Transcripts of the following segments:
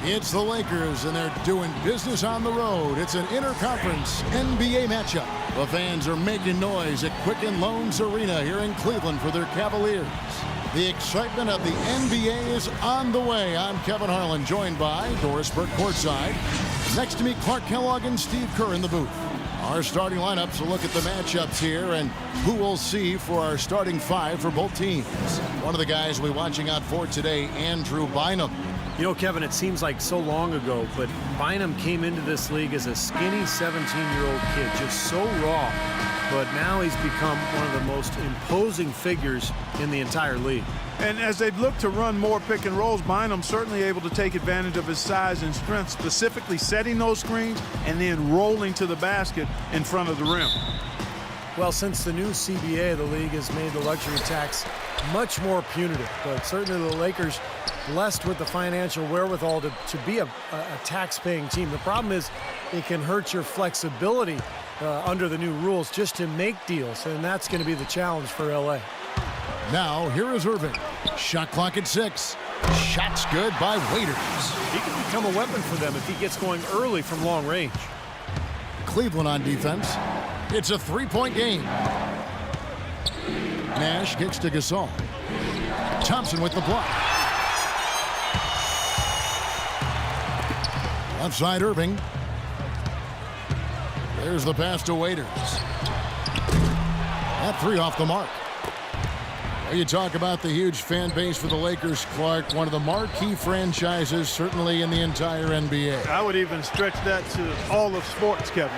It's the Lakers, and they're doing business on the road. It's an interconference NBA matchup. The fans are making noise at Quicken Loans Arena here in Cleveland for their Cavaliers. The excitement of the NBA is on the way. I'm Kevin Harlan, joined by Doris Burke courtside. Next to me, Clark Kellogg and Steve Kerr in the booth. Our starting lineups will look at the matchups here and who we'll see for our starting five for both teams. One of the guys we'll be watching out for today, Andrew Bynum. You know, Kevin, it seems like so long ago, but Bynum came into this league as a skinny 17-year-old kid, just so raw. But now he's become one of the most imposing figures in the entire league. And as they've looked to run more pick and rolls, Bynum's certainly able to take advantage of his size and strength, specifically setting those screens and then rolling to the basket in front of the rim. Well, since the new CBA, the league has made the luxury tax much more punitive. But certainly the Lakers blessed with the financial wherewithal to be a tax-paying team. The problem is it can hurt your flexibility under the new rules just to make deals, and that's going to be the challenge for LA. Now, here is Irving. Shot clock at 6. Shots good by Waiters. He can become a weapon for them if he gets going early from long range. Cleveland on defense. It's a three-point game. Nash kicks to Gasol. Thompson with the block. Left side, Irving. There's the pass to Waiters. That three off the mark. You talk about the huge fan base for the Lakers, Clark. One of the marquee franchises, certainly in the entire NBA. I would even stretch that to all of sports, Kevin.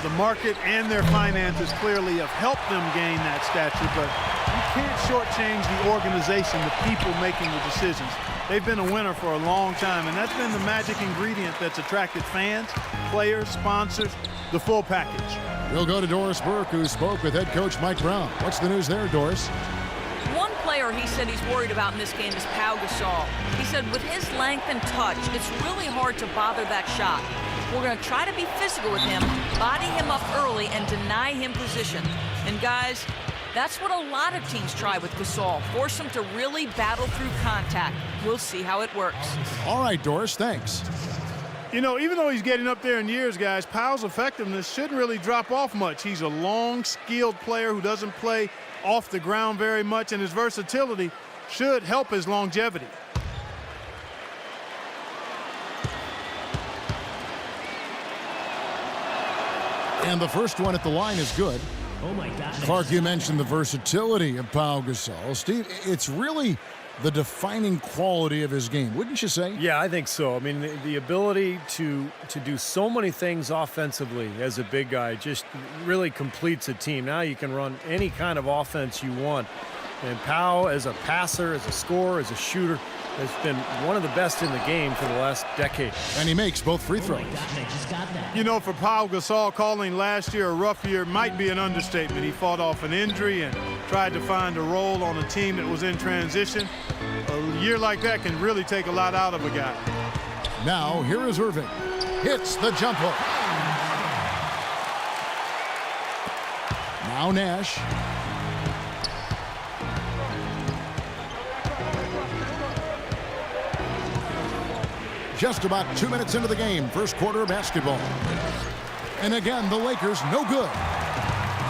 The market and their finances clearly have helped them gain that stature, but you can't shortchange the organization, the people making the decisions. They've been a winner for a long time, and that's been the magic ingredient that's attracted fans, players, sponsors, the full package. We'll go to Doris Burke, who spoke with head coach Mike Brown. What's the news there, Doris? One player he said he's worried about in this game is Pau Gasol. He said with his length and touch, it's really hard to bother that shot. We're going to try to be physical with him, body him up early, and deny him position. And guys, that's what a lot of teams try with Gasol. Force him to really battle through contact. We'll see how it works. All right, Doris, thanks. You know, even though he's getting up there in years, guys, Pau's effectiveness shouldn't really drop off much. He's a long, skilled player who doesn't play off the ground very much, and his versatility should help his longevity. And the first one at the line is good. Oh, my God. Clark, you mentioned the versatility of Pau Gasol. Steve, it's really the defining quality of his game, wouldn't you say? Yeah, I think so. I mean, the ability to do so many things offensively as a big guy just really completes a team. Now you can run any kind of offense you want. And Pau, as a passer, as a scorer, as a shooter, has been one of the best in the game for the last decade. And he makes both free throws. Oh, my God, I just got that. You know, for Pau Gasol, calling last year a rough year might be an understatement. He fought off an injury and tried to find a role on a team that was in transition. A year like that can really take a lot out of a guy. Now, here is Irving. Hits the jump hook. Now Nash. Just about 2 minutes into the game, first quarter of basketball. And again, the Lakers no good.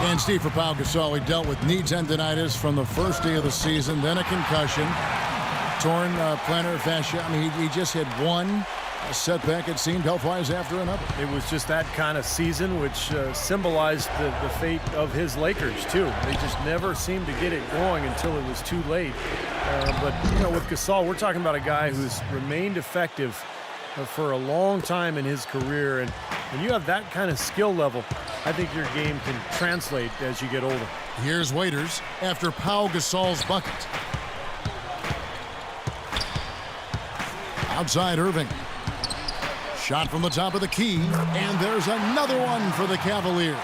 And Steve, for Pau Gasol, he dealt with knee tendonitis from the first day of the season, then a concussion, torn plantar fascia. I mean, he just had one setback, it seemed, health-wise after another. It was just that kind of season which symbolized the fate of his Lakers, too. They just never seemed to get it going until it was too late. But, you know, with Gasol, we're talking about a guy who's remained effective for a long time in his career. And when you have that kind of skill level, I think your game can translate as you get older. Here's Waiters after Pau Gasol's bucket. Outside Irving. Shot from the top of the key, and there's another one for the Cavaliers.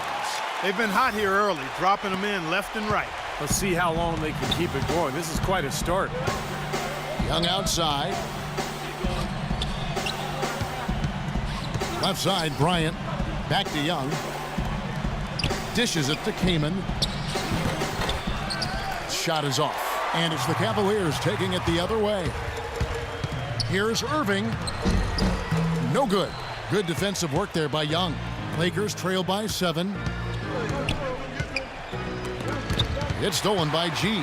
They've been hot here early, dropping them in left and right. Let's see how long they can keep it going. This is quite a start. Young outside. Left side, Bryant. Back to Young. Dishes it to Kaman. Shot is off. And it's the Cavaliers taking it the other way. Here's Irving. No good. Good defensive work there by Young. Lakers trail by 7. It's stolen by G.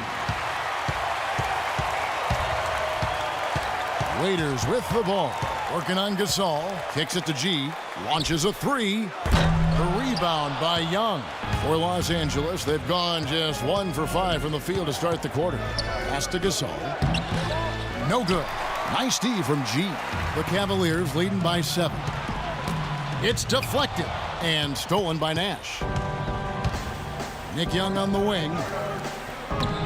Waiters with the ball. Working on Gasol. Kicks it to G. Launches a 3. The rebound by Young. For Los Angeles, they've gone just 1 for 5 from the field to start the quarter. Pass to Gasol. No good. Nice D from G. The Cavaliers leading by 7. It's deflected and stolen by Nash. Nick Young on the wing.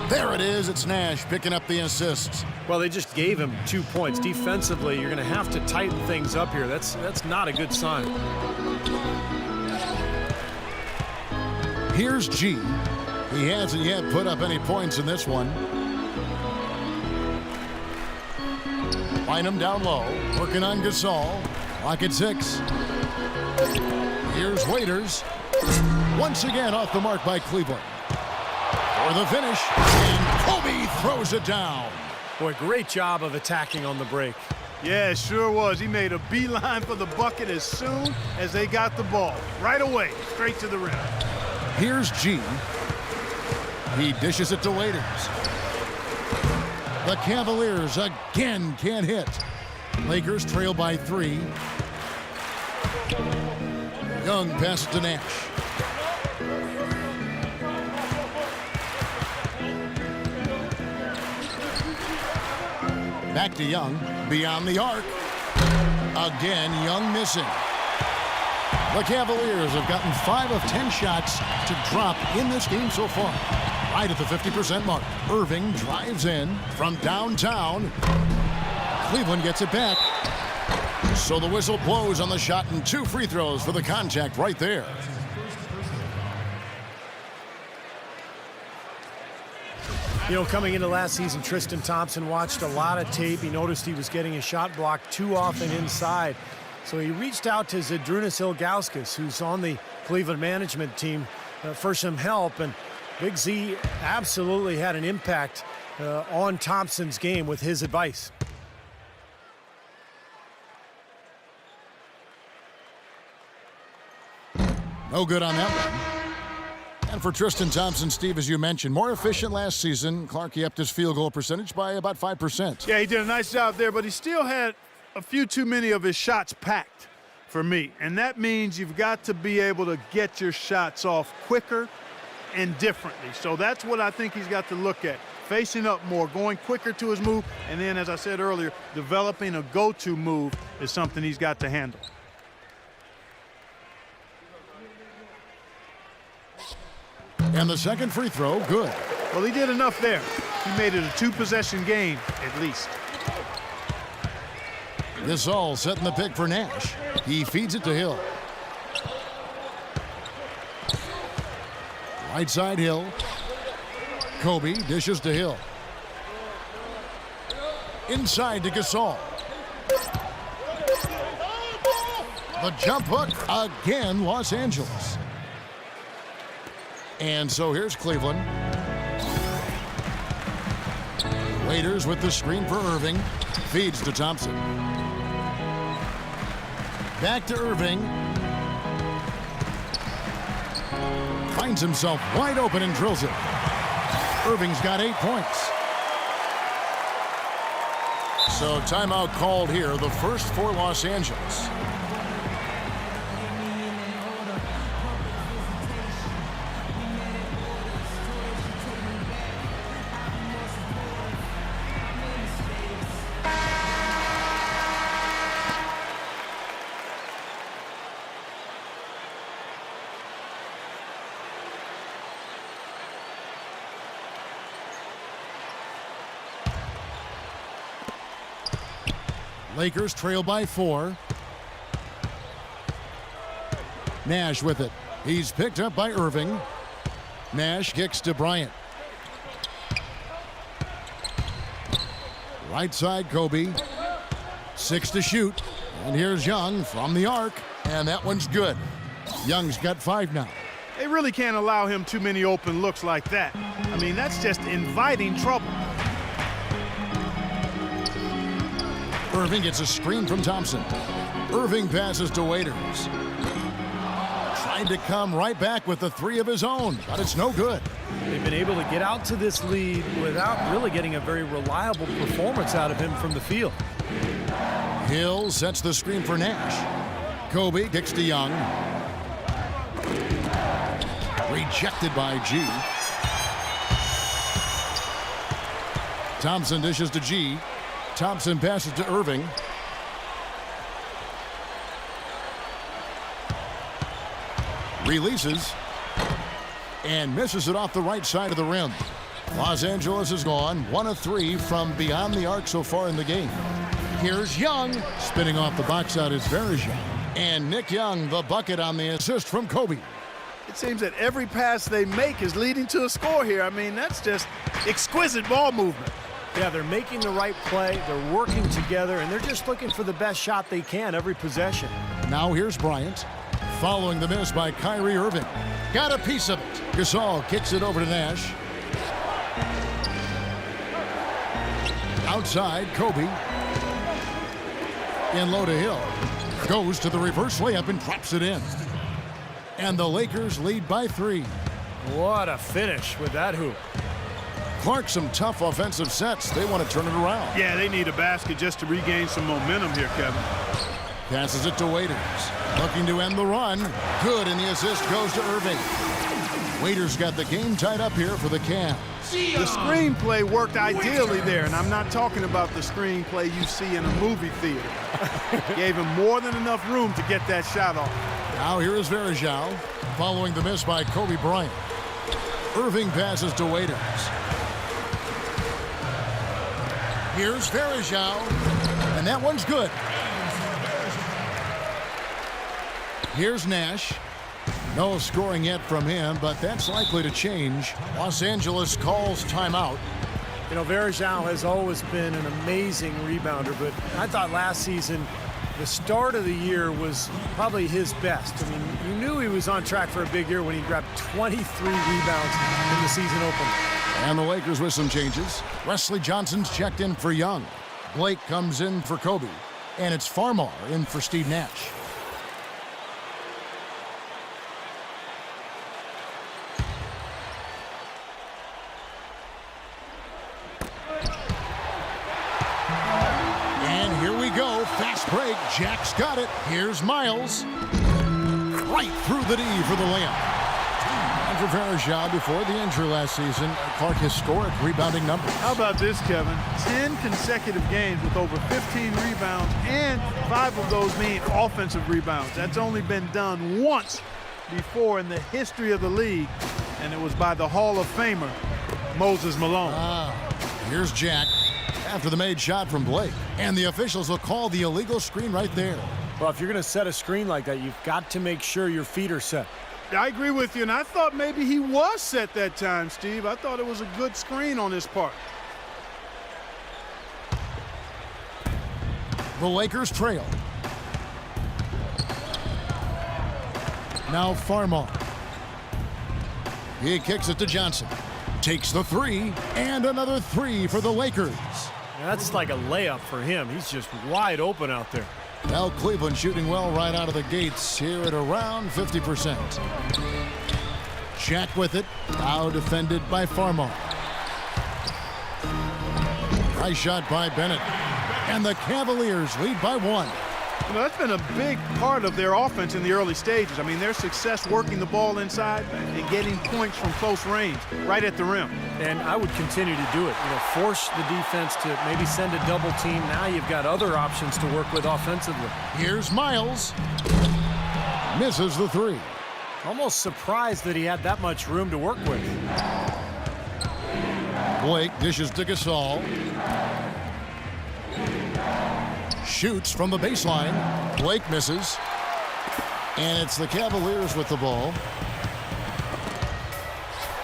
There it is. It's Nash picking up the assists. Well, they just gave him 2 points. Defensively, you're going to have to tighten things up here. That's not a good sign. Here's G. He hasn't yet put up any points in this one. Find him down low. Working on Gasol. Clock at 6. Here's Waiters. Once again off the mark by Cleveland. For the finish. And Kobe throws it down. Boy, great job of attacking on the break. Yeah, it sure was. He made a beeline for the bucket as soon as they got the ball. Right away, straight to the rim. Here's G. He dishes it to Waiters. The Cavaliers again can't hit. Lakers trail by 3. Young passes to Nash. Back to Young. Beyond the arc. Again, Young missing. The Cavaliers have gotten 5 of 10 shots to drop in this game so far. Right at the 50% mark. Irving drives in from downtown. Cleveland gets it back. So the whistle blows on the shot and 2 free throws for the contact right there. You know, coming into last season, Tristan Thompson watched a lot of tape. He noticed he was getting his shot blocked too often inside. So he reached out to Zydrunas Ilgauskas, who's on the Cleveland management team, for some help. And Big Z absolutely had an impact on Thompson's game with his advice. No good on that one. And for Tristan Thompson, Steve, as you mentioned, more efficient last season. Clark upped his field goal percentage by about 5%. Yeah, he did a nice job there, but he still had a few too many of his shots packed for me. And that means you've got to be able to get your shots off quicker and differently. So that's what I think he's got to look at. Facing up more, going quicker to his move, and then, as I said earlier, developing a go-to move is something he's got to handle. And the second free throw, good. Well, he did enough there. He made it a 2-possession game, at least. This all setting the pick for Nash. He feeds it to Hill. Right side Hill. Kobe dishes to Hill. Inside to Gasol. The jump hook again, Los Angeles. And so here's Cleveland. Waiters with the screen for Irving. Feeds to Thompson. Back to Irving. Finds himself wide open and drills it. Irving's got 8 points. So timeout called here, the first for Los Angeles. Lakers trail by 4. Nash with it. He's picked up by Irving. Nash kicks to Bryant. Right side, Kobe. 6 to shoot. And here's Young from the arc. And that one's good. Young's got 5 now. They really can't allow him too many open looks like that. I mean, that's just inviting trouble. Irving gets a screen from Thompson. Irving passes to Waiters. Tried to come right back with the three of his own, but it's no good. They've been able to get out to this lead without really getting a very reliable performance out of him from the field. Hill sets the screen for Nash. Kobe kicks to Young. Rejected by G. Thompson dishes to G. Thompson passes to Irving. Releases and misses it off the right side of the rim. Los Angeles is gone 1 of 3 from beyond the arc so far in the game. Here's Young. Spinning off the box out is Verja. And Nick Young, the bucket on the assist from Kobe. It seems that every pass they make is leading to a score here. I mean, that's just exquisite ball movement. Yeah, they're making the right play, they're working together, and they're just looking for the best shot they can every possession. Now here's Bryant. Following the miss by Kyrie Irving. Got a piece of it. Gasol kicks it over to Nash. Outside, Kobe. In low to Hill. Goes to the reverse layup and drops it in. And the Lakers lead by 3. What a finish with that hoop. Clark, some tough offensive sets. They want to turn it around. Yeah, they need a basket just to regain some momentum here, Kevin. Passes it to Waiters. Looking to end the run. Good, and the assist goes to Irving. Waiters got the game tied up here for the Cavs. The screenplay worked ideally there, and I'm not talking about the screenplay you see in a movie theater. Gave him more than enough room to get that shot off. Now here is Verja, following the miss by Kobe Bryant. Irving passes to Waiters. Here's Verja, and that one's good. Here's Nash. No scoring yet from him, but that's likely to change. Los Angeles calls timeout. You know, Verja has always been an amazing rebounder, but I thought last season the start of the year was probably his best. I mean, you knew he was on track for a big year when he grabbed 23 rebounds in the season opener. And the Lakers with some changes. Wesley Johnson's checked in for Young. Blake comes in for Kobe. And it's Farmar in for Steve Nash. And here we go. Fast break. Jack's got it. Here's Miles. Right through the D for the layup. And for Verja before the injury last season, Clark historic rebounding numbers. How about this, Kevin? 10 consecutive games with over 15 rebounds, and 5 of those being offensive rebounds. That's only been done once before in the history of the league, and it was by the Hall of Famer, Moses Malone. Here's Jack after the made shot from Blake. And the officials will call the illegal screen right there. Well, if you're going to set a screen like that, you've got to make sure your feet are set. I agree with you, and I thought maybe he was set that time, Steve. I thought it was a good screen on his part. The Lakers trail. Now Farmar. He kicks it to Johnson. Takes the 3, and another 3 for the Lakers. That's like a layup for him. He's just wide open out there. Now Cleveland shooting well right out of the gates here at around 50%. Jack with it. Now defended by Farmar. Nice shot by Bennett. And the Cavaliers lead by 1. You know, that's been a big part of their offense in the early stages. I mean, their success working the ball inside and getting points from close range, right at the rim. And I would continue to do it. You know, force the defense to maybe send a double team. Now you've got other options to work with offensively. Here's Miles. Misses the 3. Almost surprised that he had that much room to work with. Blake dishes to Gasol. Shoots from the baseline. Blake misses. And it's the Cavaliers with the ball.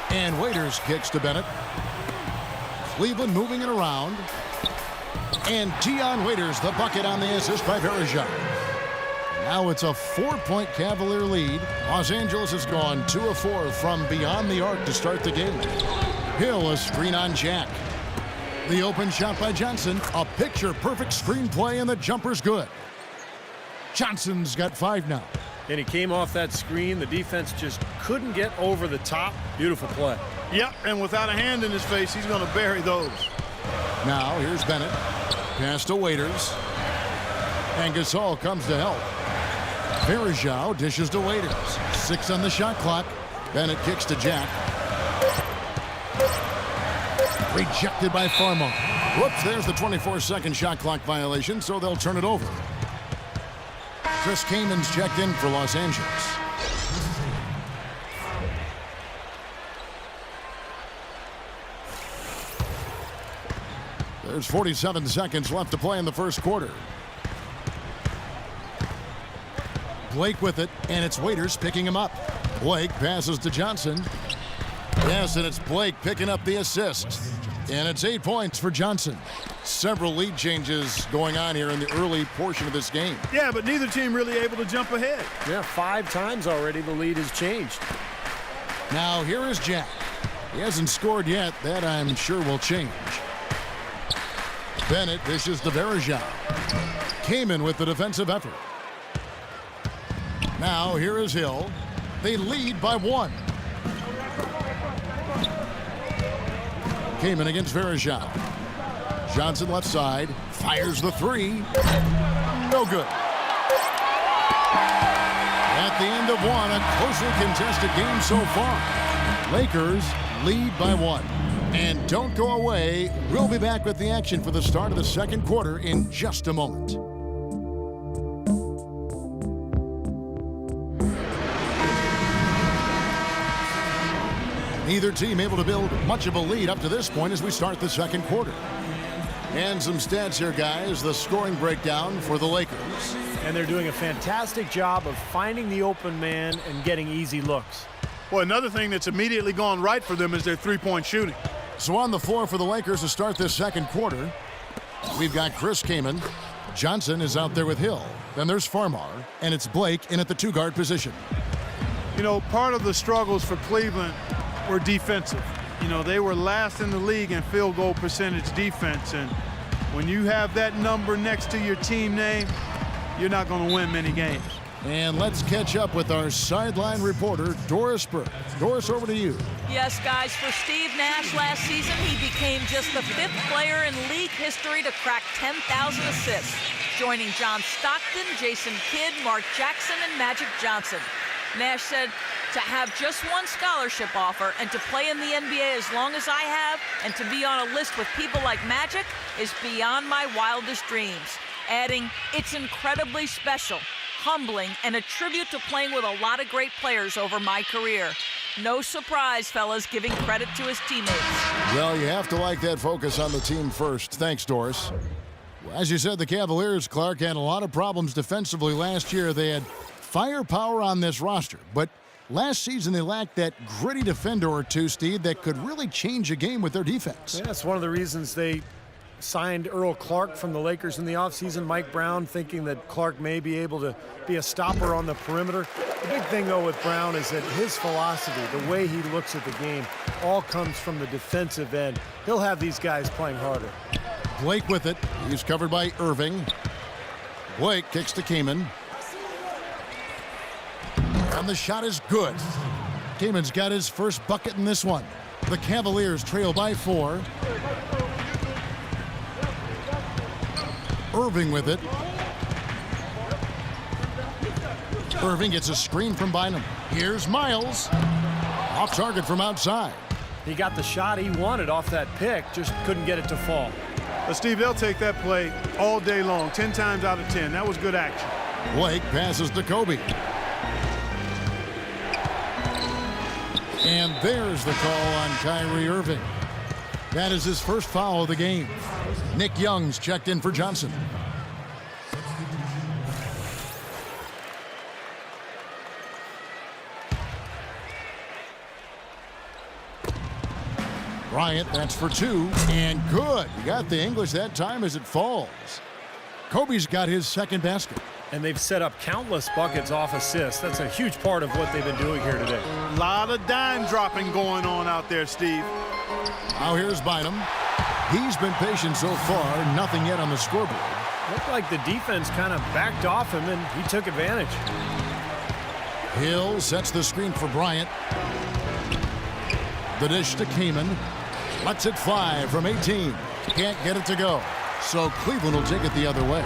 And Waiters kicks to Bennett. Cleveland moving it around. And Dion Waiters, the bucket on the assist by Verja. Now it's a 4-point Cavalier lead. Los Angeles has gone 2 of 4 from beyond the arc to start the game. Hill, a screen on Jack. The open shot by Johnson. A picture-perfect screenplay, and the jumper's good. Johnson's got 5 now. And he came off that screen. The defense just couldn't get over the top. Beautiful play. Yep, and without a hand in his face, he's going to bury those. Now, here's Bennett. Pass to Waiters. And Gasol comes to help. Verajao dishes to Waiters. 6 on the shot clock. Bennett kicks to Jack. Rejected by Farmar. Whoops, there's the 24-second shot clock violation, so they'll turn it over. Chris Kamen's checked in for Los Angeles. There's 47 seconds left to play in the first quarter. Blake with it, and it's Waiters picking him up. Blake passes to Johnson. Yes, and it's Blake picking up the assist. And it's 8 points for Johnson. Several lead changes going on here in the early portion of this game. Yeah, but neither team really able to jump ahead. Yeah, 5 times already the lead has changed. Now here is Jack. He hasn't scored yet. That I'm sure will change. Bennett dishes to Verajao. Kaman with the defensive effort. Now here is Hill. They lead by 1. Kaman against Verajao. Johnson left side. Fires the 3. No good. At the end of 1, a closely contested game so far. Lakers lead by 1. And don't go away. We'll be back with the action for the start of the second quarter in just a moment. Neither team able to build much of a lead up to this point as we start the second quarter. And some stats here, guys. The scoring breakdown for the Lakers. And they're doing a fantastic job of finding the open man and getting easy looks. Well, another thing that's immediately gone right for them is their three-point shooting. So on the floor for the Lakers to start this second quarter, we've got Chris Kaman. Johnson is out there with Hill. Then there's Farmar, and it's Blake in at the 2-guard position. You know, part of the struggles for Cleveland were defensive. You know, they were last in the league in field goal percentage defense, and when you have that number next to your team name, you're not going to win many games. And let's catch up with our sideline reporter, Doris Burke. Doris, over to you. Yes, guys, for Steve Nash last season, he became just the 5th player in league history to crack 10,000 assists, joining John Stockton, Jason Kidd, Mark Jackson, and Magic Johnson. Nash said, to have just one scholarship offer and to play in the NBA as long as I have and to be on a list with people like Magic is beyond my wildest dreams. Adding, it's incredibly special, humbling, and a tribute to playing with a lot of great players over my career. No surprise, fellas, giving credit to his teammates. Well, you have to like that focus on the team first. Thanks, Doris. As you said, the Cavaliers, Clark, had a lot of problems defensively last year. They had firepower on this roster, but last season they lacked that gritty defender or two, Steve, that could really change a game with their defense. Yeah, that's one of the reasons they signed Earl Clark from the Lakers in the offseason. Mike Brown thinking that Clark may be able to be a stopper on the perimeter. The big thing, though, with Brown is that his philosophy, the way he looks at the game, all comes from the defensive end. He'll have these guys playing harder. Blake with it. He's covered by Irving. Blake kicks to Kaman. And the shot is good. Kaman's got his first bucket in this one. The Cavaliers trail by 4. Irving with it. Irving gets a screen from Bynum. Here's Miles. Off target from outside. He got the shot he wanted off that pick, just couldn't get it to fall. But Steve, they'll take that play all day long, 10 times out of 10. That was good action. Blake passes to Kobe. And there's the call on Kyrie Irving. That is his first foul of the game. Nick Young's checked in for Johnson. Bryant, that's for 2, and good. He got the English that time as it falls. Kobe's got his second basket. And they've set up countless buckets off assists. That's a huge part of what they've been doing here today. A lot of dime dropping going on out there, Steve. Now here's Bynum. He's been patient so far, nothing yet on the scoreboard. Looked like the defense kind of backed off him, and he took advantage. Hill sets the screen for Bryant. The dish to Kamen. Lets it fly from 18. Can't get it to go. So Cleveland will take it the other way.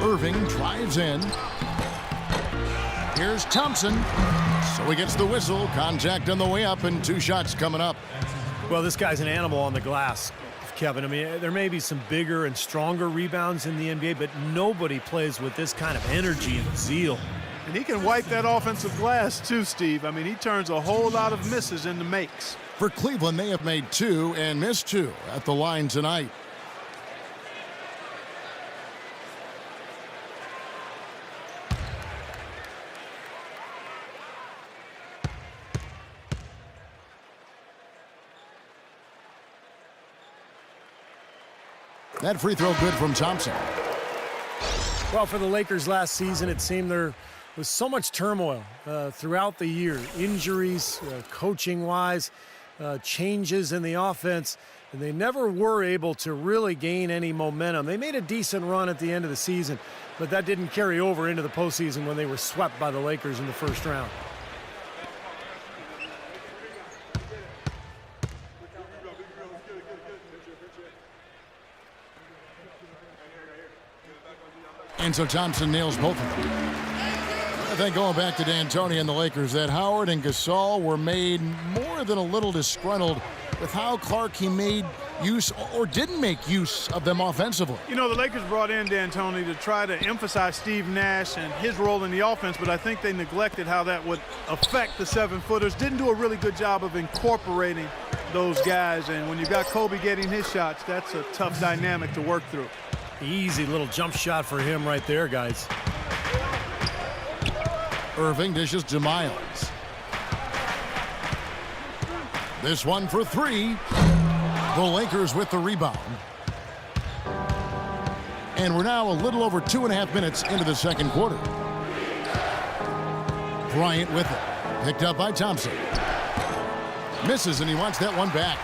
Irving drives in. Here's Thompson. So he gets the whistle. Contact on the way up and 2 shots coming up. Well, this guy's an animal on the glass, Kevin. I mean, there may be some bigger and stronger rebounds in the NBA, but nobody plays with this kind of energy and zeal. And he can wipe that offensive glass too, Steve. I mean, he turns a whole lot of misses into makes. For Cleveland, they have made 2 and missed 2 at the line tonight. That free throw good from Thompson. Well, for the Lakers last season, it seemed there was so much turmoil throughout the year. Injuries, coaching-wise, changes in the offense, and they never were able to really gain any momentum. They made a decent run at the end of the season, but that didn't carry over into the postseason when they were swept by the Lakers in the first round. And so Thompson nails both of them. I think going back to D'Antoni and the Lakers, that Howard and Gasol were made more than a little disgruntled with how Clark made use or didn't make use of them offensively. You know, the Lakers brought in D'Antoni to try to emphasize Steve Nash and his role in the offense, but I think they neglected how that would affect the 7-footers. Didn't do a really good job of incorporating those guys, and when you've got Kobe getting his shots, that's a tough dynamic to work through. Easy little jump shot for him right there, guys. Irving dishes to Miles. This one for 3. The Lakers with the rebound. And we're now a little over 2.5 minutes into the second quarter. Bryant with it. Picked up by Thompson. Misses, and he wants that one back.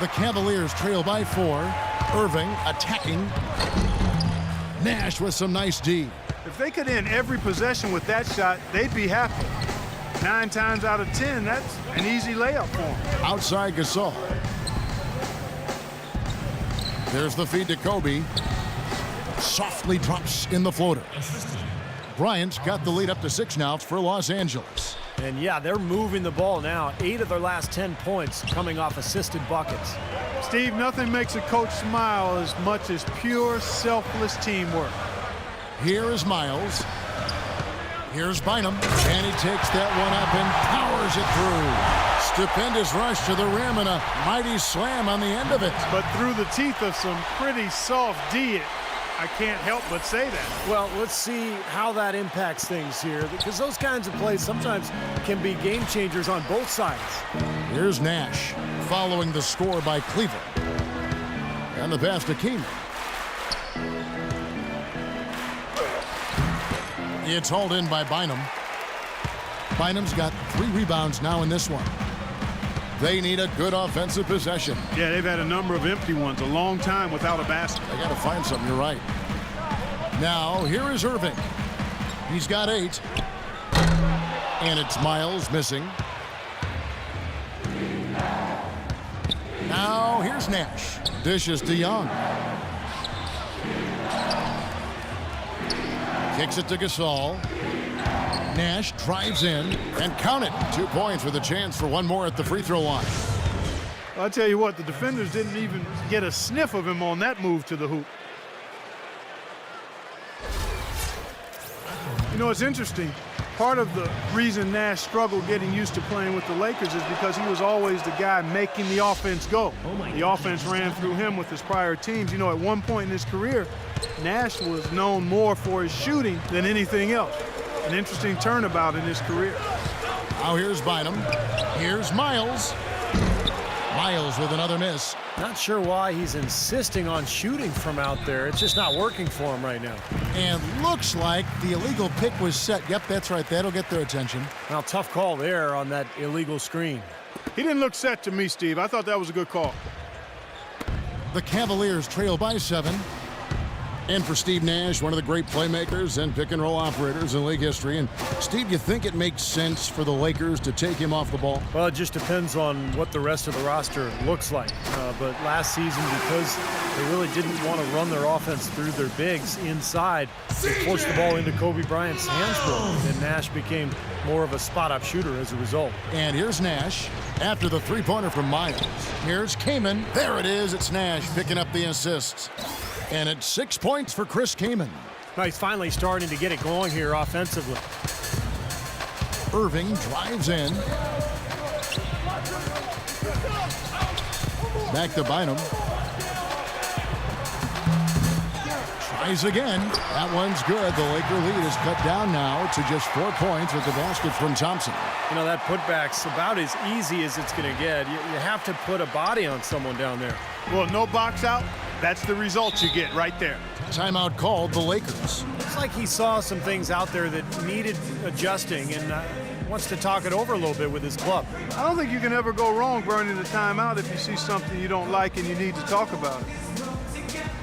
The Cavaliers trail by 4. Irving attacking. Nash with some nice D. If they could end every possession with that shot, they'd be happy. 9 times out of 10, that's an easy layup for them. Outside Gasol. There's the feed to Kobe. Softly drops in the floater. Bryant's got the lead up to 6 now for Los Angeles. And yeah, they're moving the ball now. 8 of their last 10 points coming off assisted buckets. Steve, nothing makes a coach smile as much as pure, selfless teamwork. Here is Miles. Here's Bynum. And he takes that one up and powers it through. Stupendous rush to the rim and a mighty slam on the end of it. But through the teeth of some pretty soft D, I can't help but say that. Well, let's see how that impacts things here, because those kinds of plays sometimes can be game changers on both sides. Here's Nash following the score by Cleveland. And the pass to Kamen. It's hauled in by Bynum. Bynum's got 3 rebounds now in this one. They need a good offensive possession. Yeah, they've had a number of empty ones, a long time without a basket. They got to find something, you're right. Now, here is Irving. He's got 8. And it's Miles missing. Now, here's Nash. Dishes to Young. Kicks it to Gasol. Nash drives in and count it. 2 points with a chance for one more at the free throw line. I'll tell you what, the defenders didn't even get a sniff of him on that move to the hoop. You know, it's interesting. Part of the reason Nash struggled getting used to playing with the Lakers is because he was always the guy making the offense go. The offense ran through him with his prior teams. You know, at one point in his career, Nash was known more for his shooting than anything else. An interesting turnabout in his career. Now here's Bynum. Here's Miles. Miles with another miss. Not sure why he's insisting on shooting from out there. It's just not working for him right now. And looks like the illegal pick was set. Yep, that's right. That'll get their attention. Now, tough call there on that illegal screen. He didn't look set to me, Steve. I thought that was a good call. The Cavaliers trail by 7. And for Steve Nash, one of the great playmakers and pick-and-roll operators in league history. And, Steve, you think it makes sense for the Lakers to take him off the ball? Well, it just depends on what the rest of the roster looks like. But last season, because they really didn't want to run their offense through their bigs inside, they forced the ball into Kobe Bryant's hands for him, and Nash became more of a spot-up shooter as a result. And here's Nash after the three-pointer from Miles. Here's Kaman. There it is. It's Nash picking up the assists. And it's 6 points for Chris Kaman. Now he's finally starting to get it going here offensively. Irving drives in. Back to Bynum. Tries again. That one's good. The Laker lead is cut down now to just 4 points with the basket from Thompson. You know, that putback's about as easy as it's going to get. You have to put a body on someone down there. Well, no box out. That's the result you get right there. Timeout called the Lakers. It's like he saw some things out there that needed adjusting and wants to talk it over a little bit with his club. I don't think you can ever go wrong burning the timeout if you see something you don't like and you need to talk about it.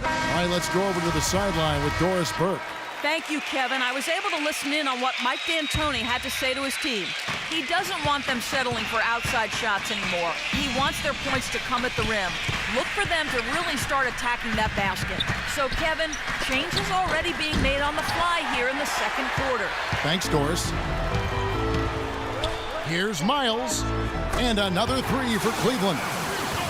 All right, let's go over to the sideline with Doris Burke. Thank you, Kevin. I was able to listen in on what Mike D'Antoni had to say to his team. He doesn't want them settling for outside shots anymore. He wants their points to come at the rim. Look for them to really start attacking that basket. So, Kevin, change is already being made on the fly here in the second quarter. Thanks, Doris. Here's Miles. And another three for Cleveland.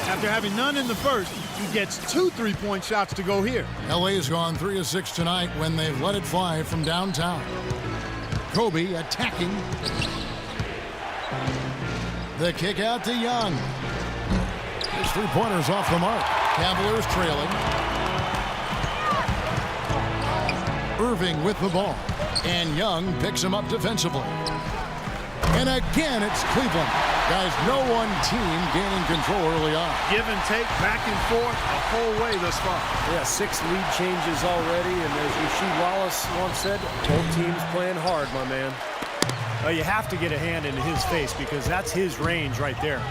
After having none in the first, he gets 2 3-point shots to go here. LA's gone 3 of 6 tonight when they've let it fly from downtown. Kobe attacking. The kick out to Young. His three-pointers off the mark. Cavaliers trailing. Irving with the ball. And Young picks him up defensively. And again, it's Cleveland. Guys, no one team gaining control early on. Give and take, back and forth, the whole way thus far. Yeah, 6 lead changes already, and as Rasheed Wallace once said, both teams playing hard, my man. You have to get a hand into his face because that's his range right there.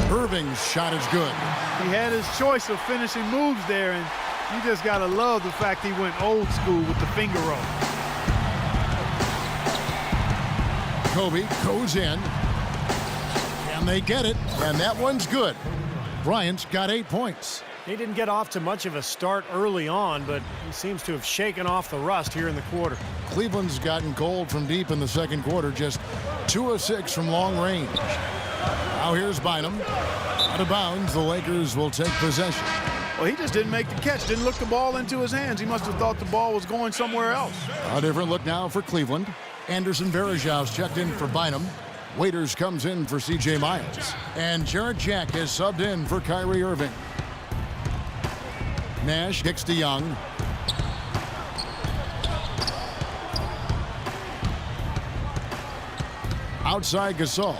Irving's shot is good. He had his choice of finishing moves there, and you just got to love the fact he went old school with the finger roll. Kobe goes in. And they get it, and that one's good. Bryant's got 8 points. He didn't get off to much of a start early on, but he seems to have shaken off the rust here in the quarter. Cleveland's gotten cold from deep in the second quarter, just 2 of 6 from long range. Now here's Bynum. Out of bounds, the Lakers will take possession. Well, he just didn't make the catch, didn't look the ball into his hands. He must have thought the ball was going somewhere else. A different look now for Cleveland. Anderson Varejau's checked in for Bynum. Waiters comes in for C.J. Miles. And Jarrett Jack has subbed in for Kyrie Irving. Nash kicks to Young. Outside Gasol.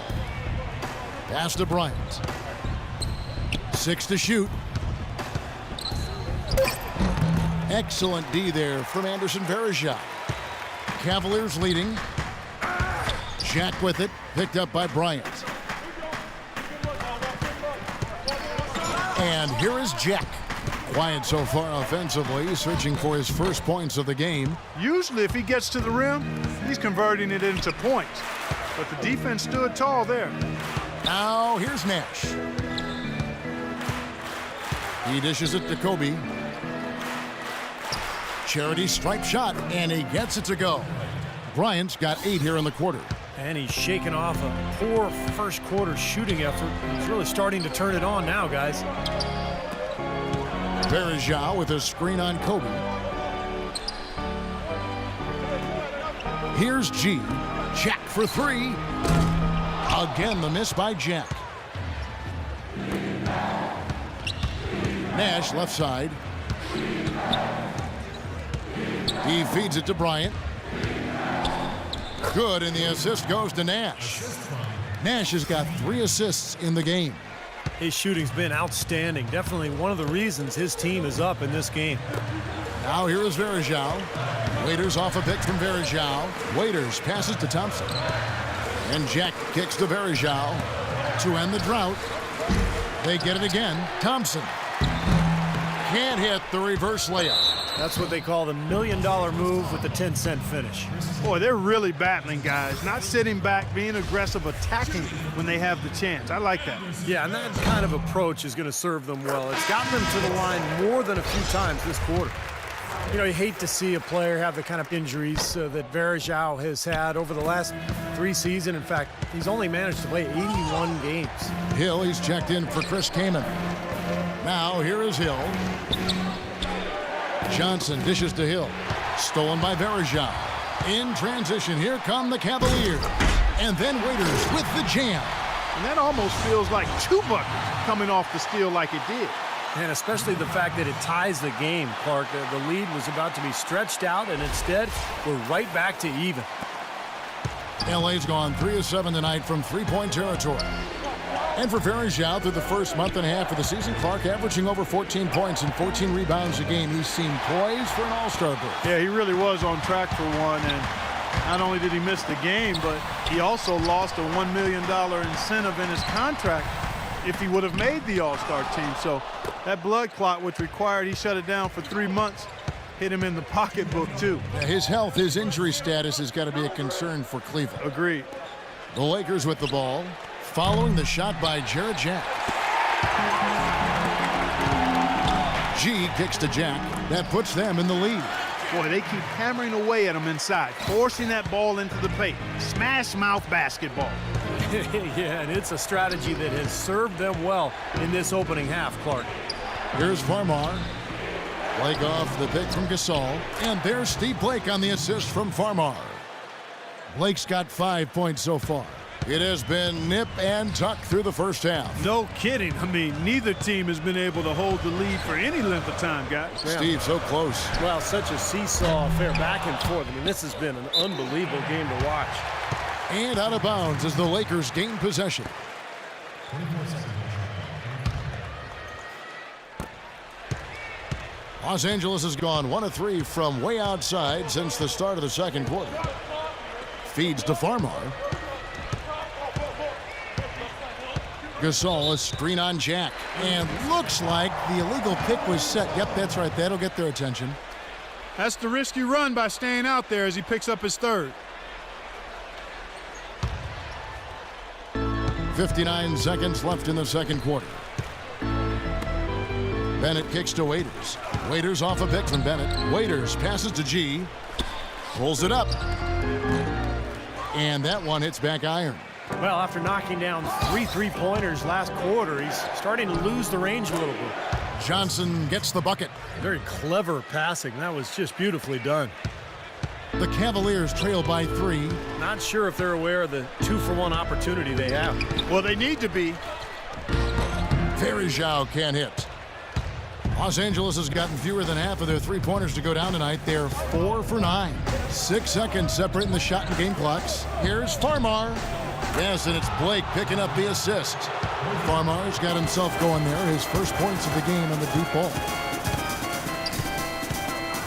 Pass to Bryant. 6 to shoot. Excellent D there from Anderson Varejau. Cavaliers leading. Jack with it, picked up by Bryant. And here is Jack. Quiet so far offensively, searching for his first points of the game. Usually if he gets to the rim, he's converting it into points. But the defense stood tall there. Now here's Nash. He dishes it to Kobe. Charity stripe shot, and he gets it to go. Bryant's got 8 here in the quarter. And he's shaken off a poor first quarter shooting effort. He's really starting to turn it on now, guys. Varejau with a screen on Kobe. Here's G. Jack for 3. Again, the miss by Jack. Nash left side. He feeds it to Bryant. Good, and the assist goes to Nash. Nash has got 3 assists in the game. His shooting's been outstanding. Definitely one of the reasons his team is up in this game. Now here is Varejau. Waiters off a pick from Varejau. Waiters passes to Thompson. And Jack kicks to Varejau. to end the drought. They get it again. Thompson can't hit the reverse layup. That's what they call the $1 million move with the 10-cent finish. Boy, they're really battling, guys. Not sitting back, being aggressive, attacking when they have the chance. I like that. Yeah, and that kind of approach is going to serve them well. It's gotten them to the line more than a few times this quarter. You know, you hate to see a player have the kind of injuries that Varejao has had over the last 3 seasons. In fact, he's only managed to play 81 games. Hill, he's checked in for Chris Kaman. Now, here is Hill. Johnson dishes to Hill. Stolen by Varejao. In transition, here come the Cavaliers. And then Waiters with the jam. And that almost feels like 2 buckets coming off the steal like it did. And especially the fact that it ties the game, Clark. The lead was about to be stretched out, and instead, we're right back to even. LA's gone 3 of 7 tonight from three-point territory. And for Varejao, through the first month and a half of the season, Clark averaging over 14 points and 14 rebounds a game. He's seemed poised for an all-star berth. Yeah, he really was on track for one, and not only did he miss the game, but he also lost a $1 million incentive in his contract if he would have made the all-star team. So that blood clot, which required he shut it down for 3 months, hit him in the pocketbook too. His health, his injury status has got to be a concern for Cleveland. Agreed. The Lakers with the ball, following the shot by Jarrett Jack. G kicks to Jack. That puts them in the lead. Boy, they keep hammering away at him inside, forcing that ball into the paint. Smash mouth basketball. Yeah, and it's a strategy that has served them well in this opening half, Clark. Here's Farmar. Blake off the pick from Gasol. And there's Steve Blake on the assist from Farmar. Blake's got 5 points so far. It has been nip and tuck through the first half. No kidding. I mean, neither team has been able to hold the lead for any length of time, guys. Steve, so close. Well, such a seesaw affair back and forth. I mean, this has been an unbelievable game to watch. And out of bounds as the Lakers gain possession. Los Angeles has gone 1 of 3 from way outside since the start of the second quarter. Feeds to Farmar. Gasol, a screen on Jack. And looks like the illegal pick was set. Yep, that's right. That'll get their attention. That's the risky run by staying out there as he picks up his third. 59 seconds left in the second quarter. Bennett kicks to Waiters. Waiters off a pick from Bennett. Waiters passes to G. Pulls it up. And that one hits back iron. Well, after knocking down 3 3-pointers last quarter, he's starting to lose the range a little bit. Johnson gets the bucket. Very clever passing. That was just beautifully done. The Cavaliers trail by 3. Not sure if they're aware of the 2-for-1 opportunity they have. Well, they need to be. Varejao can't hit. Los Angeles has gotten fewer than half of their three-pointers to go down tonight. They're 4 for 9. 6 seconds separating the shot and game clocks. Here's Farmar. Yes, and it's Blake picking up the assist. Farmar's got himself going there. His first points of the game on the deep ball.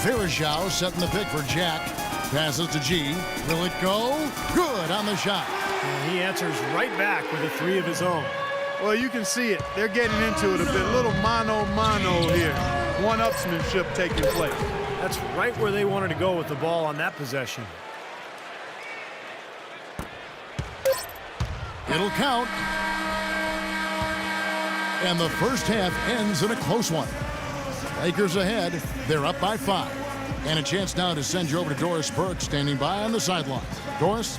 Varejao setting the pick for Jack. Passes to G. Will it go? Good on the shot. And he answers right back with a 3 of his own. Well, you can see it. They're getting into it a bit. Little mano-mano here. One-upsmanship taking place. That's right where they wanted to go with the ball on that possession. It'll count. And the first half ends in a close one. Lakers ahead. They're up by 5. And a chance now to send you over to Doris Burke, standing by on the sideline. Doris?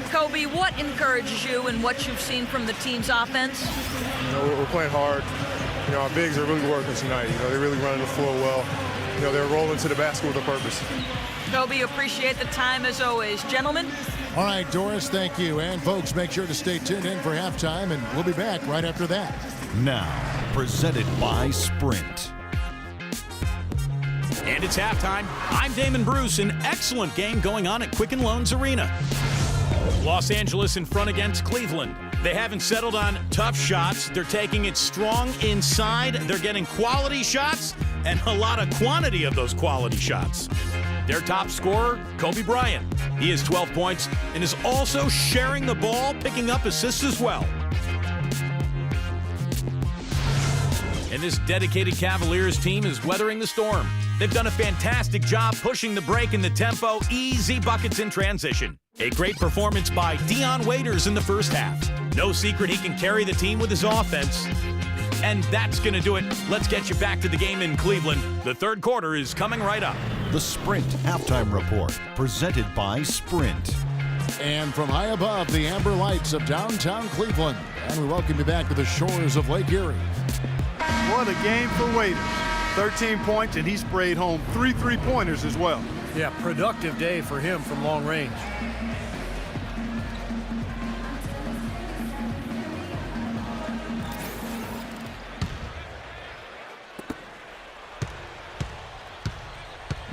Kobe, what encourages you in what you've seen from the team's offense? You know, we're playing hard. You know, our bigs are really working tonight. You know, they're really running the floor well. You know, they're rolling to the basket with a purpose. Kobe, appreciate the time as always. Gentlemen? All right, Doris, thank you. And folks, make sure to stay tuned in for halftime, and we'll be back right after that. Now, presented by Sprint. And it's halftime. I'm Damon Bruce. An excellent game going on at Quicken Loans Arena. Los Angeles in front against Cleveland. They haven't settled on tough shots. They're taking it strong inside. They're getting quality shots and a lot of quantity of those quality shots. Their top scorer, Kobe Bryant. He has 12 points and is also sharing the ball, picking up assists as well. this dedicated Cavaliers team is weathering the storm. They've done a fantastic job pushing the break and the tempo, easy buckets in transition. A great performance by Dion Waiters in the first half. No secret he can carry the team with his offense. And that's going to do it. Let's get you back to the game in Cleveland. The third quarter is coming right up. The Sprint Halftime Report, presented by Sprint. And from high above the amber lights of downtown Cleveland, and we welcome you back to the shores of Lake Erie. What a game for Waiters. 13 points, and he sprayed home 3 3-pointers as well. Yeah, productive day for him from long range.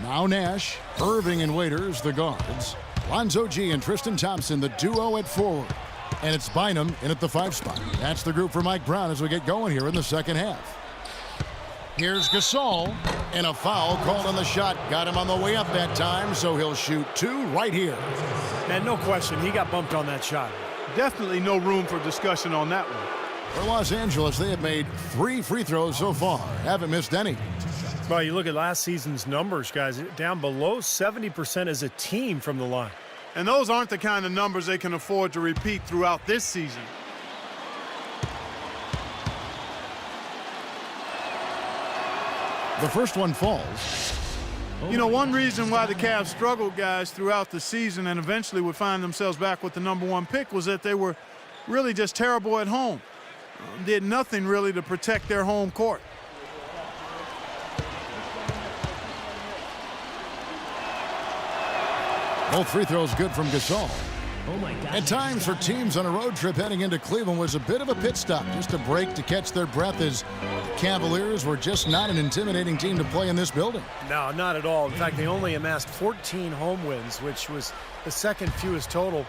Now Nash, Irving and Waiters, the guards. Lonzo G and Tristan Thompson, the duo at forward. And it's Bynum in at the 5 spot. That's the group for Mike Brown as we get going here in the second half. Here's Gasol, and a foul called on the shot. Got him on the way up that time, so he'll shoot 2 right here. And no question, he got bumped on that shot. Definitely no room for discussion on that one. For Los Angeles, they have made 3 free throws so far. Haven't missed any. Well, you look at last season's numbers, guys, down below 70% as a team from the line. And those aren't the kind of numbers they can afford to repeat throughout this season. The first one falls. You know, one reason why the Cavs struggled, guys, throughout the season and eventually would find themselves back with the #1 pick was that they were really just terrible at home. Did nothing really to protect their home court. Both free throws good from Gasol. Oh my God. At times for teams on a road trip heading into Cleveland was a bit of a pit stop, just a break to catch their breath as the Cavaliers were just not an intimidating team to play in this building. No, not at all. In fact, they only amassed 14 home wins, which was the second fewest total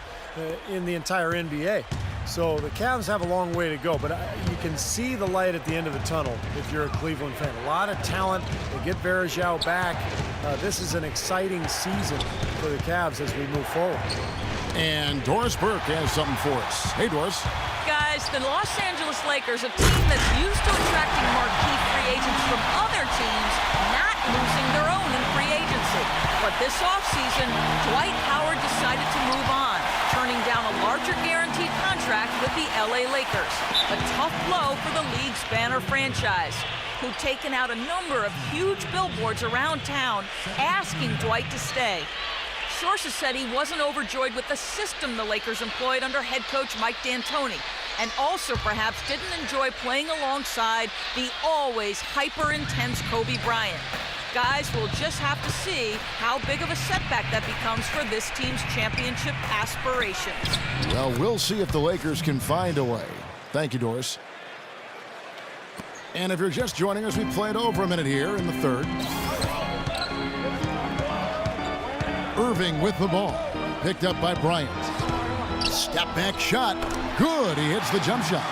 in the entire NBA. So the Cavs have a long way to go, but you can see the light at the end of the tunnel if you're a Cleveland fan. A lot of talent. They get Varejao back. This is an exciting season for the Cavs as we move forward. And Doris Burke has something for us. Hey, Doris. Guys, the Los Angeles Lakers, a team that's used to attracting marquee free agents from other teams, not losing their own in free agency. But this offseason, Dwight Howard decided to move on, turning down a larger guaranteed contract with the LA Lakers. A tough blow for the league's banner franchise, who've taken out a number of huge billboards around town asking Dwight to stay. Sources said he wasn't overjoyed with the system the Lakers employed under head coach Mike D'Antoni, and also perhaps didn't enjoy playing alongside the always hyper-intense Kobe Bryant. Guys, we'll just have to see how big of a setback that becomes for this team's championship aspirations. Well, we'll see if the Lakers can find a way. Thank you, Doris. And if you're just joining us, we played over a minute here in the third. Irving with the ball. Picked up by Bryant. Step back shot. Good. He hits the jump shot.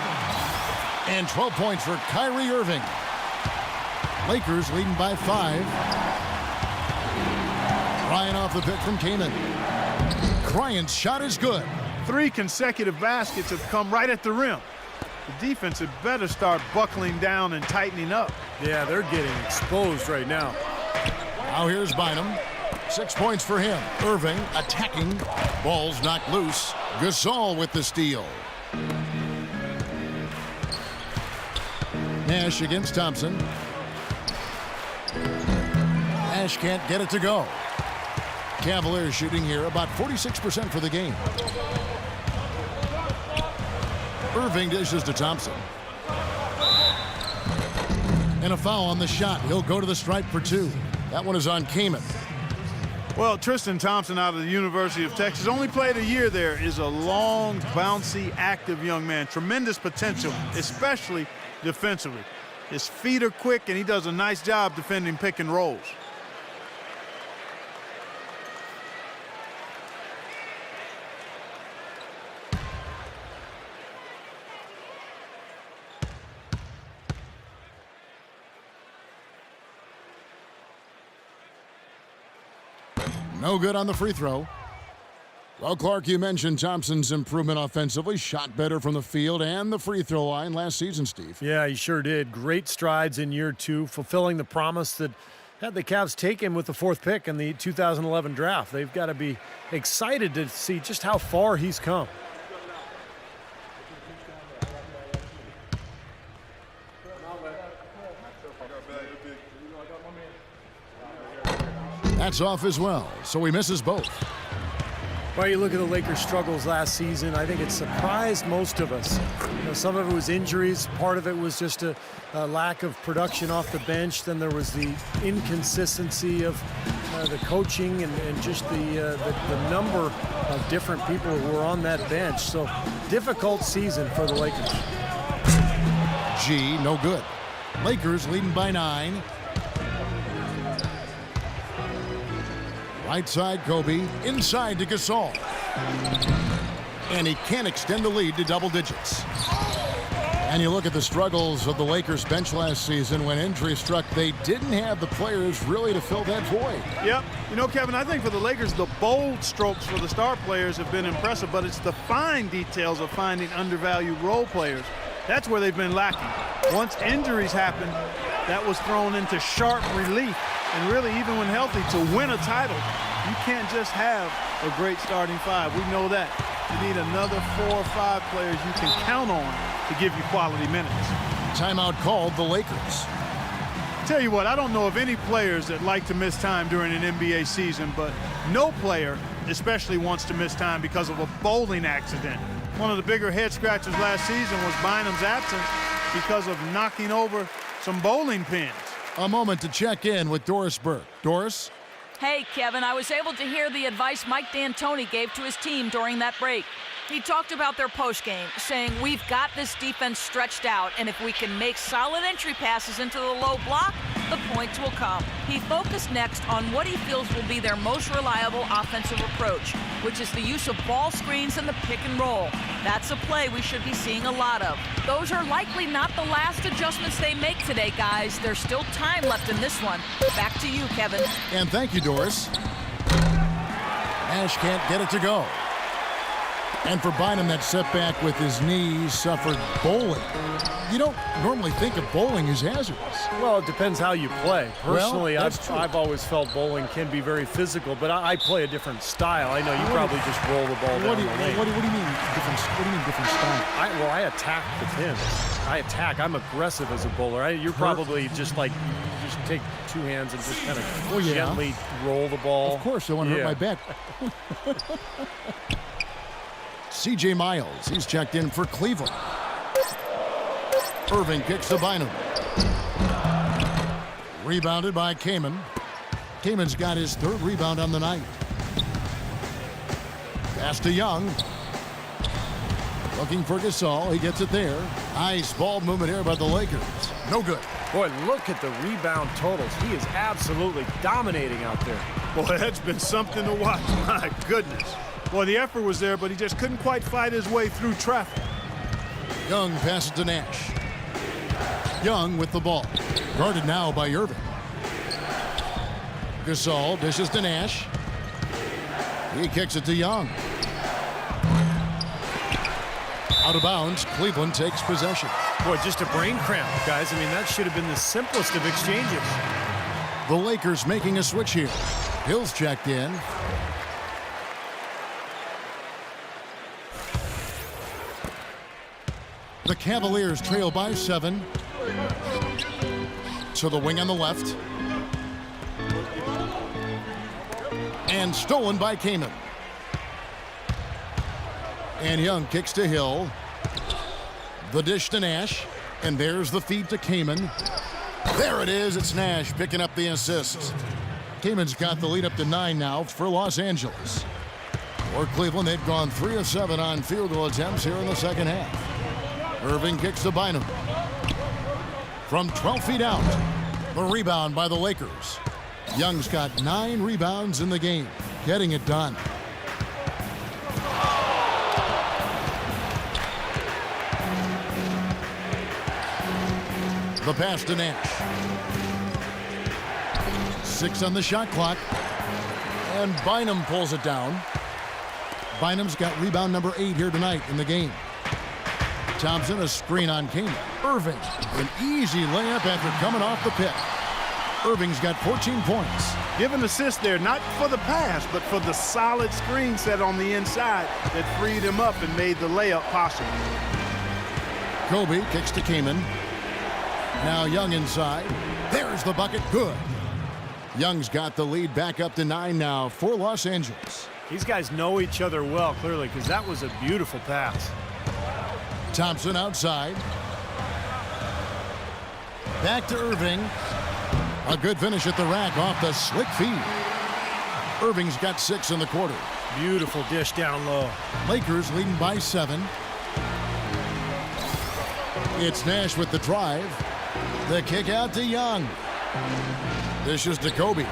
And 12 points for Kyrie Irving. Lakers leading by 5. Bryant off the pick from Kaman. Bryant's shot is good. 3 consecutive baskets have come right at the rim. The defense had better start buckling down and tightening up. Yeah, they're getting exposed right now. Now here's Bynum. 6 points for him. Irving attacking. Ball's knocked loose. Gasol with the steal. Nash against Thompson. Nash can't get it to go. Cavaliers shooting here about 46% for the game. Irving dishes to Thompson. And a foul on the shot. He'll go to the stripe for 2. That one is on Kaman. Well, Tristan Thompson out of the University of Texas, only played a year there, is a long, bouncy, active young man. Tremendous potential, especially defensively. His feet are quick, and he does a nice job defending pick and rolls. No good on the free throw. Well, Clark, you mentioned Thompson's improvement offensively, shot better from the field and the free throw line last season, Steve. Yeah, he sure did. Great strides in year 2, fulfilling the promise that had the Cavs take him with the 4th pick in the 2011 draft. They've got to be excited to see just how far he's come. That's off as well, so he misses both. Well, you look at the Lakers' struggles last season, I think it surprised most of us. You know, some of it was injuries, part of it was just a lack of production off the bench. Then there was the inconsistency of the coaching and just the number of different people who were on that bench. So, difficult season for the Lakers. G, no good. Lakers leading by 9. Right side, Kobe. Inside to Gasol. And he can't extend the lead to double digits. And you look at the struggles of the Lakers bench last season. When injury struck, they didn't have the players really to fill that void. Yep. You know, Kevin, I think for the Lakers, the bold strokes for the star players have been impressive, but it's the fine details of finding undervalued role players. That's where they've been lacking. Once injuries happened, that was thrown into sharp relief. And really, even when healthy, to win a title, you can't just have a great starting 5. We know that. You need another 4 or 5 players you can count on to give you quality minutes. Timeout called the Lakers. Tell you what, I don't know of any players that like to miss time during an NBA season, but no player especially wants to miss time because of a bowling accident. One of the bigger head scratchers last season was Bynum's absence because of knocking over some bowling pins. A moment to check in with Doris Burke. Doris? Hey, Kevin, I was able to hear the advice Mike D'Antoni gave to his team during that break. He talked about their postgame, saying, we've got this defense stretched out, and if we can make solid entry passes into the low block, the points will come. He focused next on what he feels will be their most reliable offensive approach, which is the use of ball screens and the pick and roll. That's a play we should be seeing a lot of. Those are likely not the last adjustments they make today, guys. There's still time left in this one. Back to you, Kevin. And thank you, Doris. Nash can't get it to go. And for Bynum, that setback with his knees suffered bowling. You don't normally think of bowling as hazardous. Well, it depends how you play. Personally, Well, that's true. I've always felt bowling can be very physical, but I play a different style. I know you probably just roll the ball down What do the lane. you mean different style? I attack the pins. I'm aggressive as a bowler. You're probably just like, you just take 2 hands and just kind of gently roll the ball. Of course, I want to hurt my back. C.J. Miles, he's checked in for Cleveland. Irving kicks to Bynum. Rebounded by Kaman. Kaman's got his 3rd rebound on the night. Pass to Young. Looking for Gasol. He gets it there. Nice ball movement here by the Lakers. No good. Boy, look at the rebound totals. He is absolutely dominating out there. Boy, that's been something to watch. My goodness. Boy, the effort was there, but he just couldn't quite fight his way through traffic. Young passes to Nash. Young with the ball. Guarded now by Irving. Gasol dishes to Nash. He kicks it to Young. Out of bounds, Cleveland takes possession. Boy, just a brain cramp, guys. I mean, that should have been the simplest of exchanges. The Lakers making a switch here. Hill's checked in. The Cavaliers trail by 7. To the wing on the left. And stolen by Kaman. And Young kicks to Hill. The dish to Nash. And there's the feed to Kaman. There it is. It's Nash picking up the assist. Kaman's got the lead up to 9 now for Los Angeles. For Cleveland, they've gone 3 of 7 on field goal attempts here in the second half. Irving kicks to Bynum. From 12 feet out, the rebound by the Lakers. Young's got 9 rebounds in the game, getting it done. The pass to Nash. 6 on the shot clock. And Bynum pulls it down. Bynum's got rebound number 8 here tonight in the game. Thompson, a screen on Kamen. Irving, an easy layup after coming off the pick. Irving's got 14 points. Give an assist there, not for the pass, but for the solid screen set on the inside that freed him up and made the layup possible. Kobe kicks to Kamen. Now Young inside. There's the bucket. Good. Young's got the lead back up to 9 now for Los Angeles. These guys know each other well, clearly, because that was a beautiful pass. Thompson outside. Back to Irving. A good finish at the rack off the slick feed. Irving's got 6 in the quarter. Beautiful dish down low. Lakers leading by 7. It's Nash with the drive. The kick out to Young. This is to Kobe.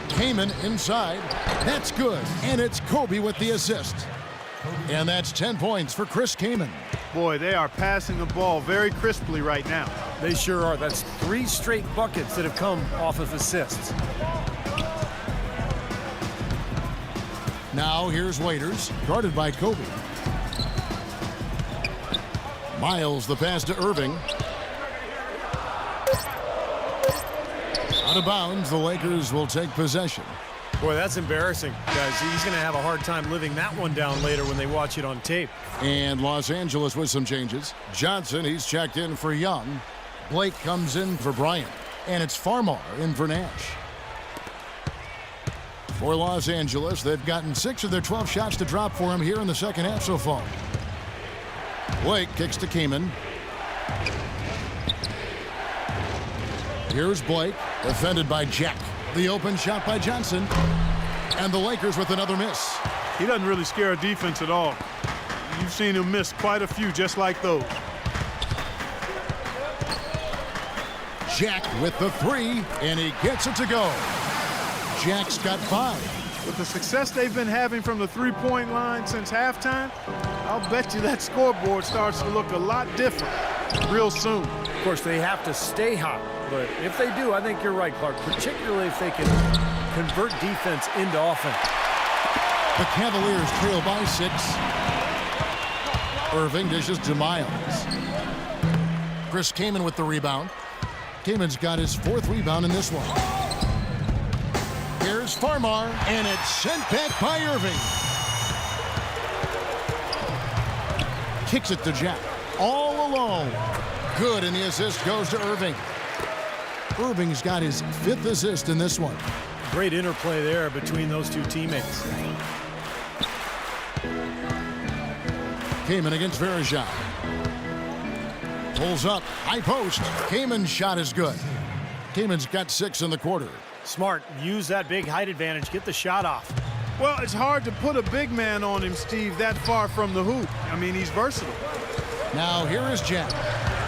Kamen inside. That's good. And it's Kobe with the assist. And that's 10 points for Chris Kamen. Boy, they are passing the ball very crisply right now. They sure are. That's 3 straight buckets that have come off of assists. Now here's Waiters, guarded by Kobe. Miles the pass to Irving. Out of bounds, the Lakers will take possession. Boy, that's embarrassing, guys. He's going to have a hard time living that one down later when they watch it on tape. And Los Angeles with some changes. Johnson, he's checked in for Young. Blake comes in for Bryant. And it's Farmar in for Nash. For Los Angeles, they've gotten 6 of their 12 shots to drop for him here in the second half so far. Blake kicks to Kamen. Here's Blake, defended by Jack. The open shot by Johnson. And the Lakers with another miss. He doesn't really scare a defense at all. You've seen him miss quite a few just like those. Jack with the 3, and he gets it to go. Jack's got 5. With the success they've been having from the three-point line since halftime, I'll bet you that scoreboard starts to look a lot different real soon. Of course, they have to stay hot, but if they do, I think you're right, Clark, particularly if they can convert defense into offense. The Cavaliers trail by 6. Irving dishes to Miles. Chris Kamen with the rebound. Kamen's got his 4th rebound in this one. Here's Farmar, and it's sent back by Irving. Kicks it to Jack. All alone. Good, and the assist goes to Irving. Irving's got his 5th assist in this one. Great interplay there between those two teammates. Kamen against Verejao. Pulls up, high post. Kamen's shot is good. Kamen's got 6 in the quarter. Smart. Use that big height advantage. Get the shot off. Well, it's hard to put a big man on him, Steve, that far from the hoop. I mean, he's versatile. Now here is Jack.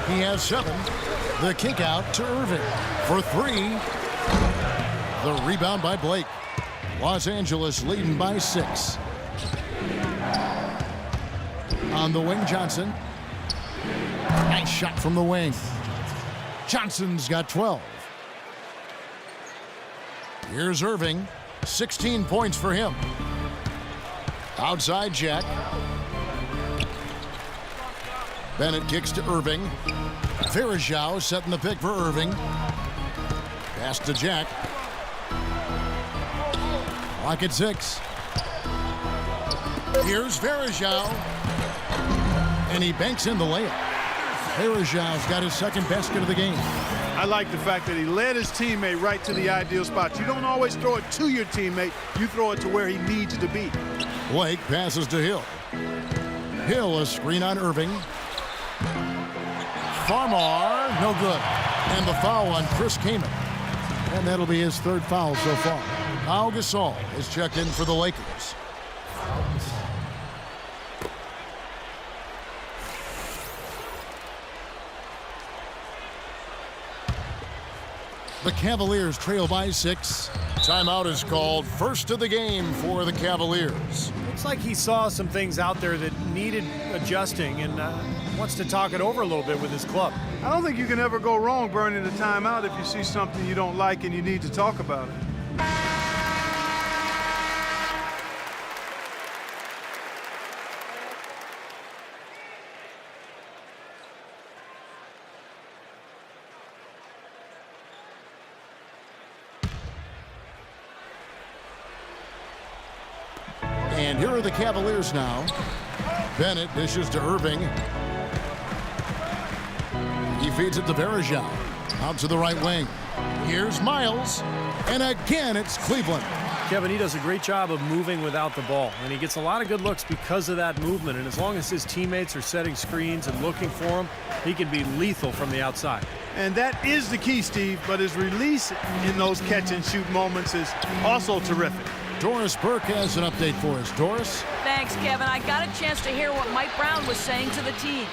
He has 7. The kick out to Irving for 3. The rebound by Blake. Los Angeles leading by 6. On the wing, Johnson. Nice shot from the wing. Johnson's got 12. Here's Irving. 16 points for him. Outside Jack. Bennett kicks to Irving. Verejao setting the pick for Irving. Pass to Jack. Clock at 6. Here's Verejao. And he banks in the layup. Verejao's got his 2nd basket of the game. I like the fact that he led his teammate right to the ideal spot. You don't always throw it to your teammate. You throw it to where he needs to be. Blake passes to Hill. Hill, a screen on Irving. Farmar, no good. And the foul on Chris Kamen. And that'll be his 3rd foul so far. Pau Gasol is checked in for the Lakers. The Cavaliers trail by 6. Timeout is called. First of the game for the Cavaliers. Looks like he saw some things out there that needed adjusting, and wants to talk it over a little bit with his club. I don't think you can ever go wrong burning a timeout if you see something you don't like and you need to talk about it. And here are the Cavaliers now. Bennett dishes to Irving. He feeds it to Varejao. Out to the right wing. Here's Miles. And again, it's Cleveland. Kevin, he does a great job of moving without the ball, and he gets a lot of good looks because of that movement. And as long as his teammates are setting screens and looking for him, he can be lethal from the outside. And that is the key, Steve, but his release in those catch-and-shoot moments is also terrific. Doris Burke has an update for us. Doris? Thanks, Kevin. I got a chance to hear what Mike Brown was saying to the team.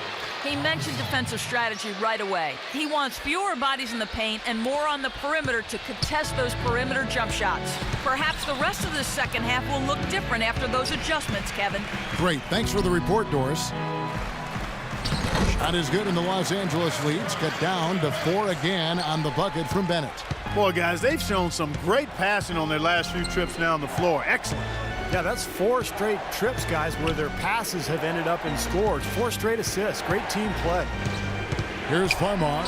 He mentioned defensive strategy right away. He wants fewer bodies in the paint and more on the perimeter to contest those perimeter jump shots. Perhaps the rest of the second half will look different after those adjustments, Kevin. Great. Thanks for the report, Doris. Shot is good, and the Los Angeles leads cut down to 4 again on the bucket from Bennett. Boy, guys, they've shown some great passing on their last few trips down the floor. Excellent. Yeah, that's 4 straight trips, guys, where their passes have ended up in scores. 4 straight assists. Great team play. Here's Farmar.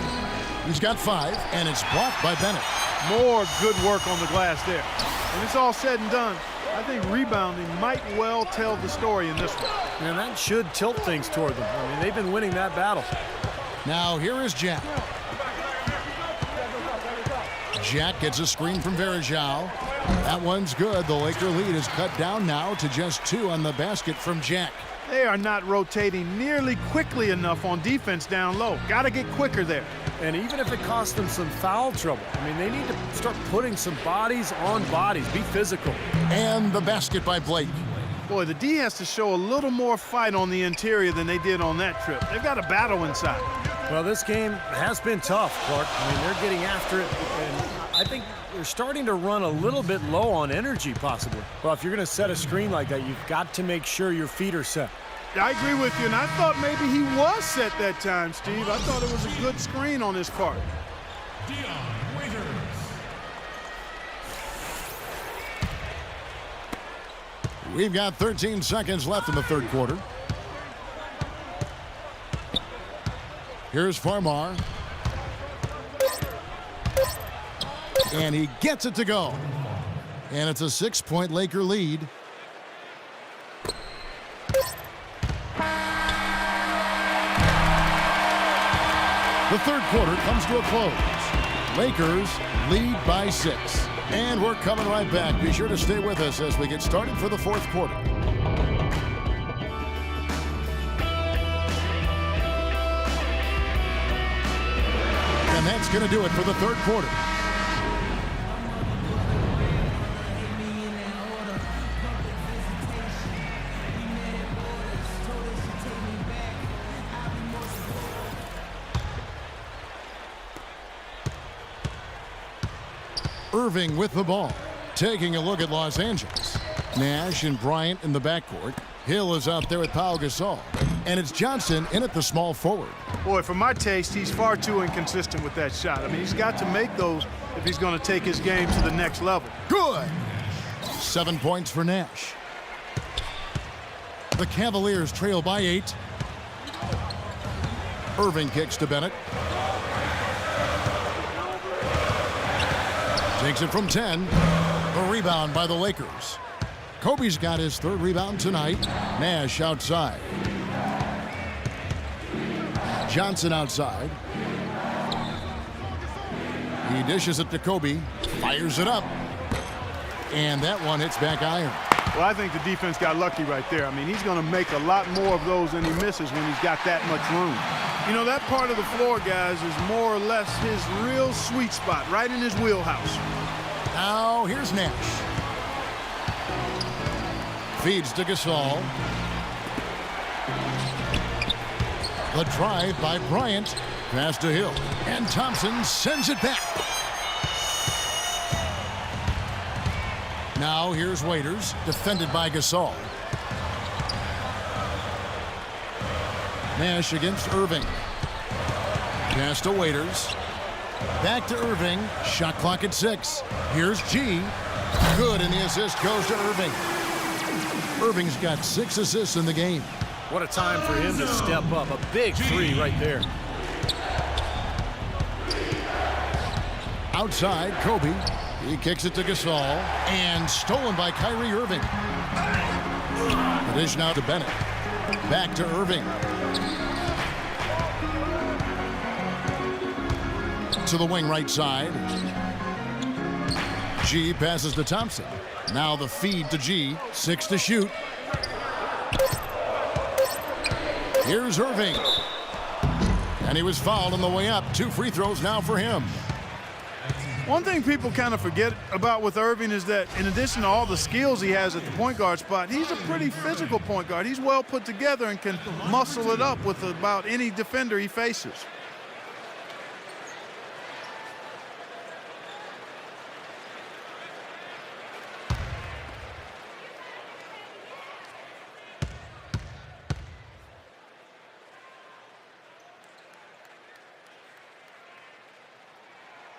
He's got 5, and it's blocked by Bennett. More good work on the glass there. When it's all said and done, I think rebounding might well tell the story in this one. And that should tilt things toward them. I mean, they've been winning that battle. Now here is Jack. Jack gets a screen from Varejao. That one's good. The Laker lead is cut down now to just 2 on the basket from Jack. They are not rotating nearly quickly enough on defense down low. Got to get quicker there. And even if it costs them some foul trouble, I mean, they need to start putting some bodies on bodies. Be physical. And the basket by Blake. Boy, the D has to show a little more fight on the interior than they did on that trip. They've got a battle inside. Well, this game has been tough, Clark. I mean, they're getting after it, and I think they're starting to run a little bit low on energy, possibly. Well, if you're going to set a screen like that, you've got to make sure your feet are set. I agree with you, and I thought maybe he was set that time, Steve. I thought it was a good screen on his part. We've got 13 seconds left in the third quarter. Here's Farmar. And he gets it to go. And it's a 6-point Laker lead. The third quarter comes to a close. Lakers lead by 6. And we're coming right back. Be sure to stay with us as we get started for the fourth quarter. And that's going to do it for the third quarter. Irving with the ball. Taking a look at Los Angeles. Nash and Bryant in the backcourt. Hill is out there with Pau Gasol. And it's Johnson in at the small forward. Boy, for my taste, he's far too inconsistent with that shot. I mean, he's got to make those if he's going to take his game to the next level. Good. 7 points for Nash. The Cavaliers trail by 8. Irving kicks to Bennett. Takes it from 10. A rebound by the Lakers. Kobe's got his third rebound tonight. Nash outside. Johnson outside. He dishes it to Kobe. Fires it up. And that one hits back iron. Well, I think the defense got lucky right there. I mean, he's going to make a lot more of those than he misses when he's got that much room. You know, that part of the floor, guys, is more or less his real sweet spot, right in his wheelhouse. Now, here's Nash. Feeds to Gasol. The drive by Bryant. Pass to Hill. And Thompson sends it back. Now, here's Waiters. Defended by Gasol. Nash against Irving. Pass to Waiters. Back to Irving. Shot clock at 6. Here's G. Good, and the assist goes to Irving. Irving's got 6 assists in the game. What a time for him to step up. A big 3 right there. Outside, Kobe. He kicks it to Gasol. And stolen by Kyrie Irving. The dish now to Bennett. Back to Irving. To the wing right side. G passes to Thompson. Now the feed to G. 6 to shoot. Here's Irving. And he was fouled on the way up. 2 free throws now for him. One thing people kind of forget about with Irving is that in addition to all the skills he has at the point guard spot, he's a pretty physical point guard. He's well put together and can muscle it up with about any defender he faces.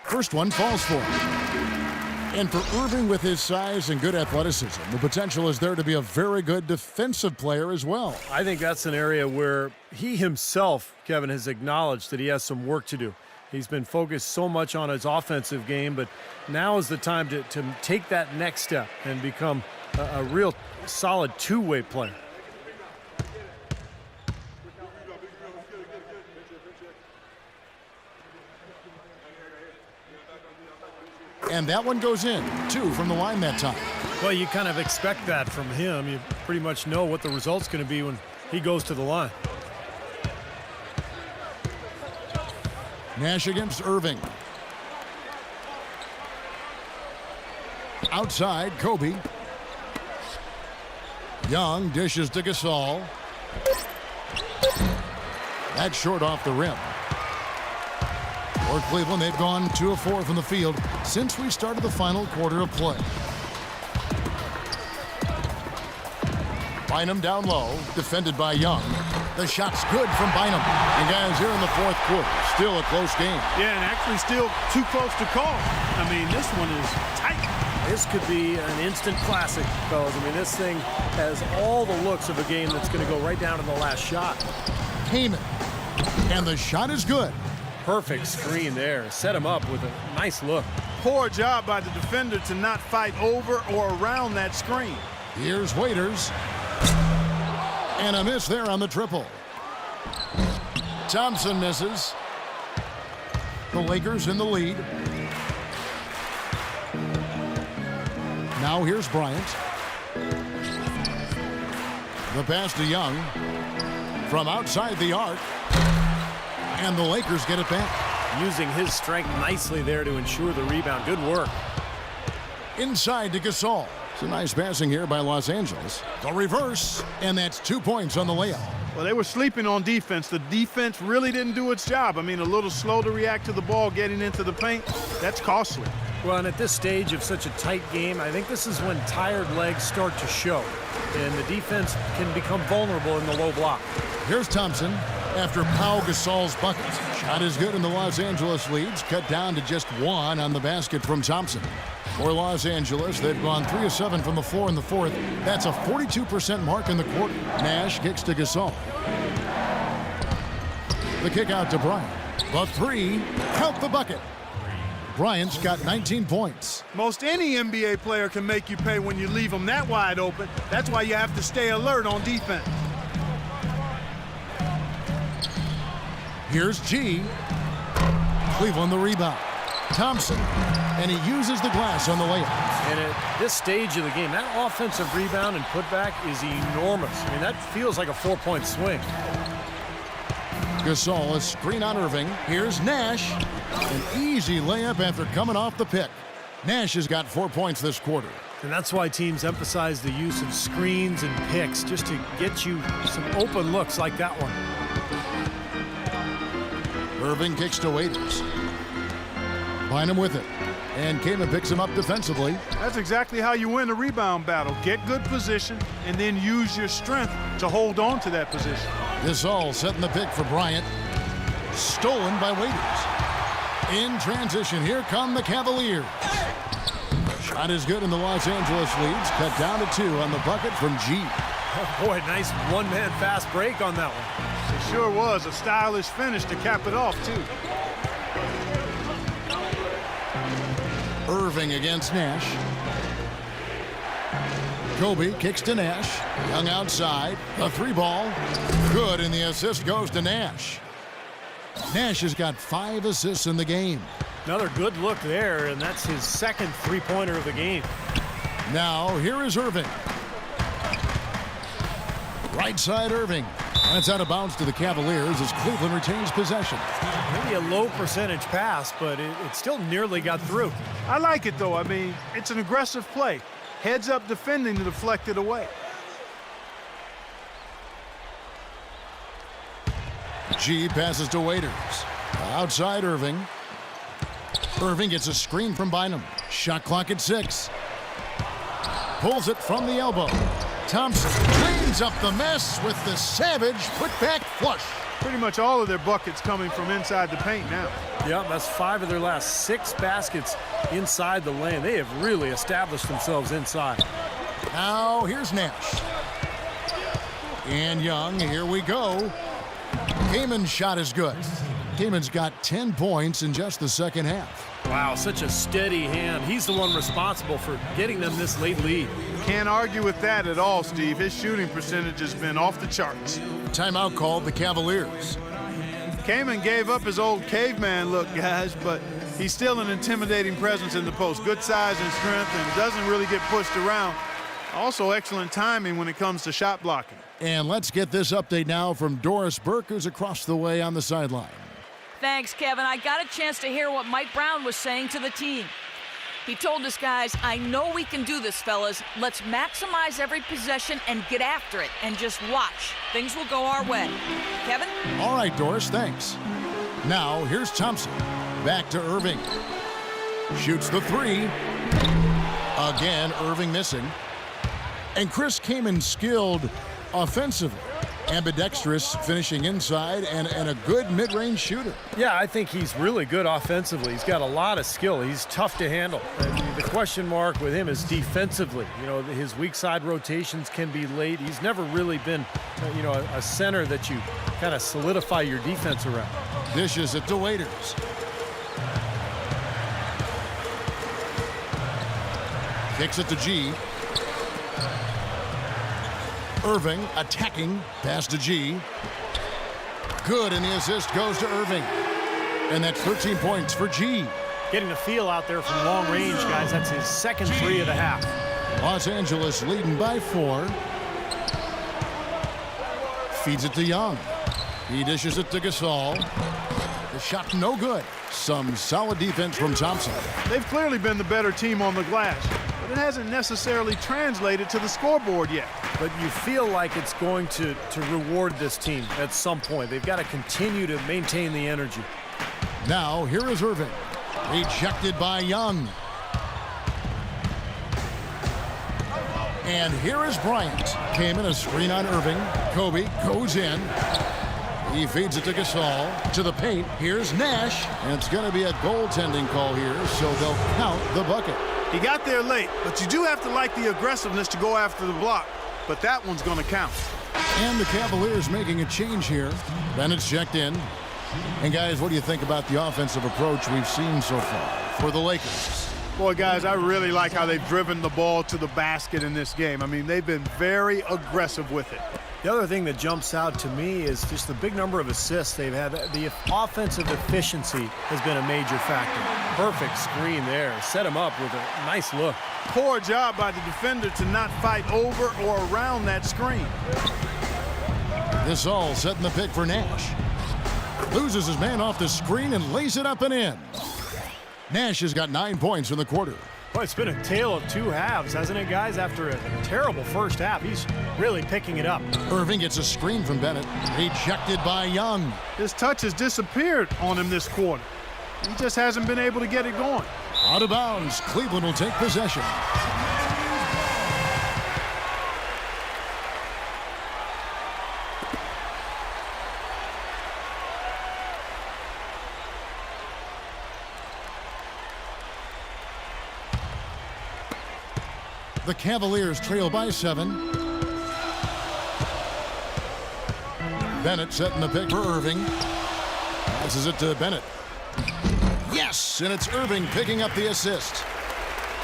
First one falls for him. And for Irving, with his size and good athleticism, the potential is there to be a very good defensive player as well. I think that's an area where he himself, Kevin, has acknowledged that he has some work to do. He's been focused so much on his offensive game, but now is the time to take that next step and become a real solid two-way player. And that one goes in. 2 from the line that time. Well, you kind of expect that from him. You pretty much know what the result's going to be when he goes to the line. Nash against Irving. Outside, Kobe. Young dishes to Gasol. That's short off the rim. For Cleveland, they've gone 2 of 4 from the field since we started the final quarter of play. Bynum down low, defended by Young. The shot's good from Bynum. And guys, here in the 4th quarter, still a close game. Yeah, and actually still too close to call. I mean, this one is tight. This could be an instant classic, fellas. I mean, this thing has all the looks of a game that's going to go right down to the last shot. Heyman. And the shot is good. Perfect screen there. Set him up with a nice look. Poor job by the defender to not fight over or around that screen. Here's Waiters. And a miss there on the triple. Thompson misses. The Lakers in the lead. Now here's Bryant. The pass to Young. From outside the arc. And the Lakers get it back. Using his strength nicely there to ensure the rebound. Good work. Inside to Gasol. It's a nice passing here by Los Angeles. The reverse, and that's 2 points on the layup. Well, they were sleeping on defense. The defense really didn't do its job. I mean, a little slow to react to the ball getting into the paint. That's costly. Well, and at this stage of such a tight game, I think this is when tired legs start to show. And the defense can become vulnerable in the low block. Here's Thompson after Pau Gasol's bucket. Shot is good, and the Los Angeles leads cut down to just 1 on the basket from Thompson. For Los Angeles, they've gone 3 of 7 from the floor in the 4th. That's a 42% mark in the quarter. Nash kicks to Gasol. The kick out to Bryant. The 3, count the bucket. Bryant's got 19 points. Most any NBA player can make you pay when you leave them that wide open. That's why you have to stay alert on defense. Here's G. Cleveland the rebound. Thompson. And he uses the glass on the layup. And at this stage of the game, that offensive rebound and putback is enormous. I mean, that feels like a 4-point swing. Gasol, a screen on Irving. Here's Nash. An easy layup after coming off the pick. Nash has got 4 points this quarter. And that's why teams emphasize the use of screens and picks, just to get you some open looks like that one. Irving kicks to Waiters. Bynum with it. And Kamen picks him up defensively. That's exactly how you win a rebound battle. Get good position and then use your strength to hold on to that position. Gasol setting the pick for Bryant. Stolen by Waiters. In transition, here come the Cavaliers. Shot is good, and the Los Angeles leads cut down to 2 on the bucket from G. Oh boy, nice one-man fast break on that one. It sure was a stylish finish to cap it off, too. Irving against Nash. Kobe kicks to Nash. Young outside. A 3-ball. Good, and the assist goes to Nash. Nash has got 5 assists in the game. Another good look there, and that's his second three-pointer of the game. Now, here is Irving. Right side Irving. That's out of bounds to the Cavaliers as Cleveland retains possession. Maybe a low percentage pass, but it still nearly got through. I like it, though. I mean, it's an aggressive play. Heads up defending to deflect it away. G passes to Waiters. Outside Irving. Irving gets a screen from Bynum. Shot clock at 6. Pulls it from the elbow. Thompson cleans up the mess with the savage putback flush. Pretty much all of their buckets coming from inside the paint now. Yeah, that's 5 of their last 6 baskets inside the lane. They have really established themselves inside. Now here's Nash. And Young, here we go. Kamen's shot is good. Kamen's got 10 points in just the second half. Wow, such a steady hand. He's the one responsible for getting them this late lead. Can't argue with that at all, Steve. His shooting percentage has been off the charts. Timeout called the Cavaliers. Kamen gave up his old caveman look, guys, but he's still an intimidating presence in the post. Good size and strength and doesn't really get pushed around. Also excellent timing when it comes to shot blocking. And let's get this update now from Doris Burke, who's across the way on the sideline. Thanks, Kevin. I got a chance to hear what Mike Brown was saying to the team. He told us, guys, I know we can do this, fellas. Let's maximize every possession and get after it and just watch. Things will go our way. Kevin? All right, Doris, thanks. Now, here's Thompson. Back to Irving. Shoots the 3. Again, Irving missing. And Chris Kaman skilled offensively. Ambidextrous, finishing inside, and a good mid-range shooter. Yeah, I think he's really good offensively. He's got a lot of skill. He's tough to handle. And the question mark with him is defensively. You know, his weak side rotations can be late. He's never really been, a center that you kind of solidify your defense around. Dishes it to Waiters. Kicks it to G. Irving attacking, pass to G. Good, and the assist goes to Irving. And that's 13 points for G. Getting the feel out there from long range, guys. That's his second 3 of the half. Los Angeles leading by 4. Feeds it to Young. He dishes it to Gasol. The shot no good. Some solid defense from Thompson. They've clearly been the better team on the glass, but it hasn't necessarily translated to the scoreboard yet. But you feel like it's going to reward this team at some point. They've got to continue to maintain the energy. Now, here is Irving. Rejected by Young. And here is Bryant. Came in a screen on Irving. Kobe goes in. He feeds it to Gasol. To the paint. Here's Nash. And it's going to be a goaltending call here, so they'll count the bucket. He got there late, but you do have to like the aggressiveness to go after the block. But that one's going to count. And the Cavaliers making a change here. Bennett's checked in. And guys, what do you think about the offensive approach we've seen so far for the Lakers? Boy, guys, I really like how they've driven the ball to the basket in this game. I mean, they've been very aggressive with it. The other thing that jumps out to me is just the big number of assists they've had. The offensive efficiency has been a major factor. Perfect screen there. Set him up with a nice look. Poor job by the defender to not fight over or around that screen. This all setting the pick for Nash. Loses his man off the screen and lays it up and in. Nash has got 9 points in the quarter. Well, it's been a tale of 2 halves, hasn't it, guys? After a terrible first half, he's really picking it up. Irving gets a screen from Bennett. Rejected by Young. His touch has disappeared on him this quarter. He just hasn't been able to get it going. Out of bounds. Cleveland will take possession. The Cavaliers trail by 7. Bennett setting the pick for Irving. Passes it to Bennett. Yes, and it's Irving picking up the assist.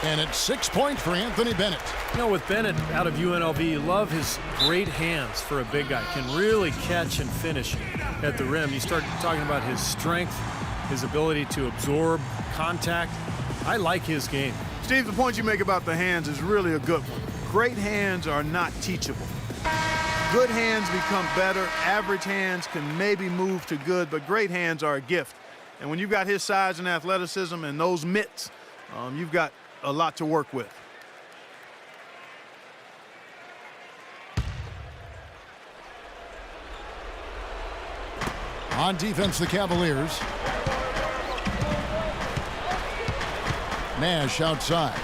And it's 6 points for Anthony Bennett. You know, with Bennett out of UNLV, you love his great hands for a big guy. Can really catch and finish at the rim. You start talking about his strength, his ability to absorb contact. I like his game. Steve, the point you make about the hands is really a good one. Great hands are not teachable. Good hands become better. Average hands can maybe move to good, but great hands are a gift. And when you've got his size and athleticism and those mitts, you've got a lot to work with. On defense, the Cavaliers. Nash outside.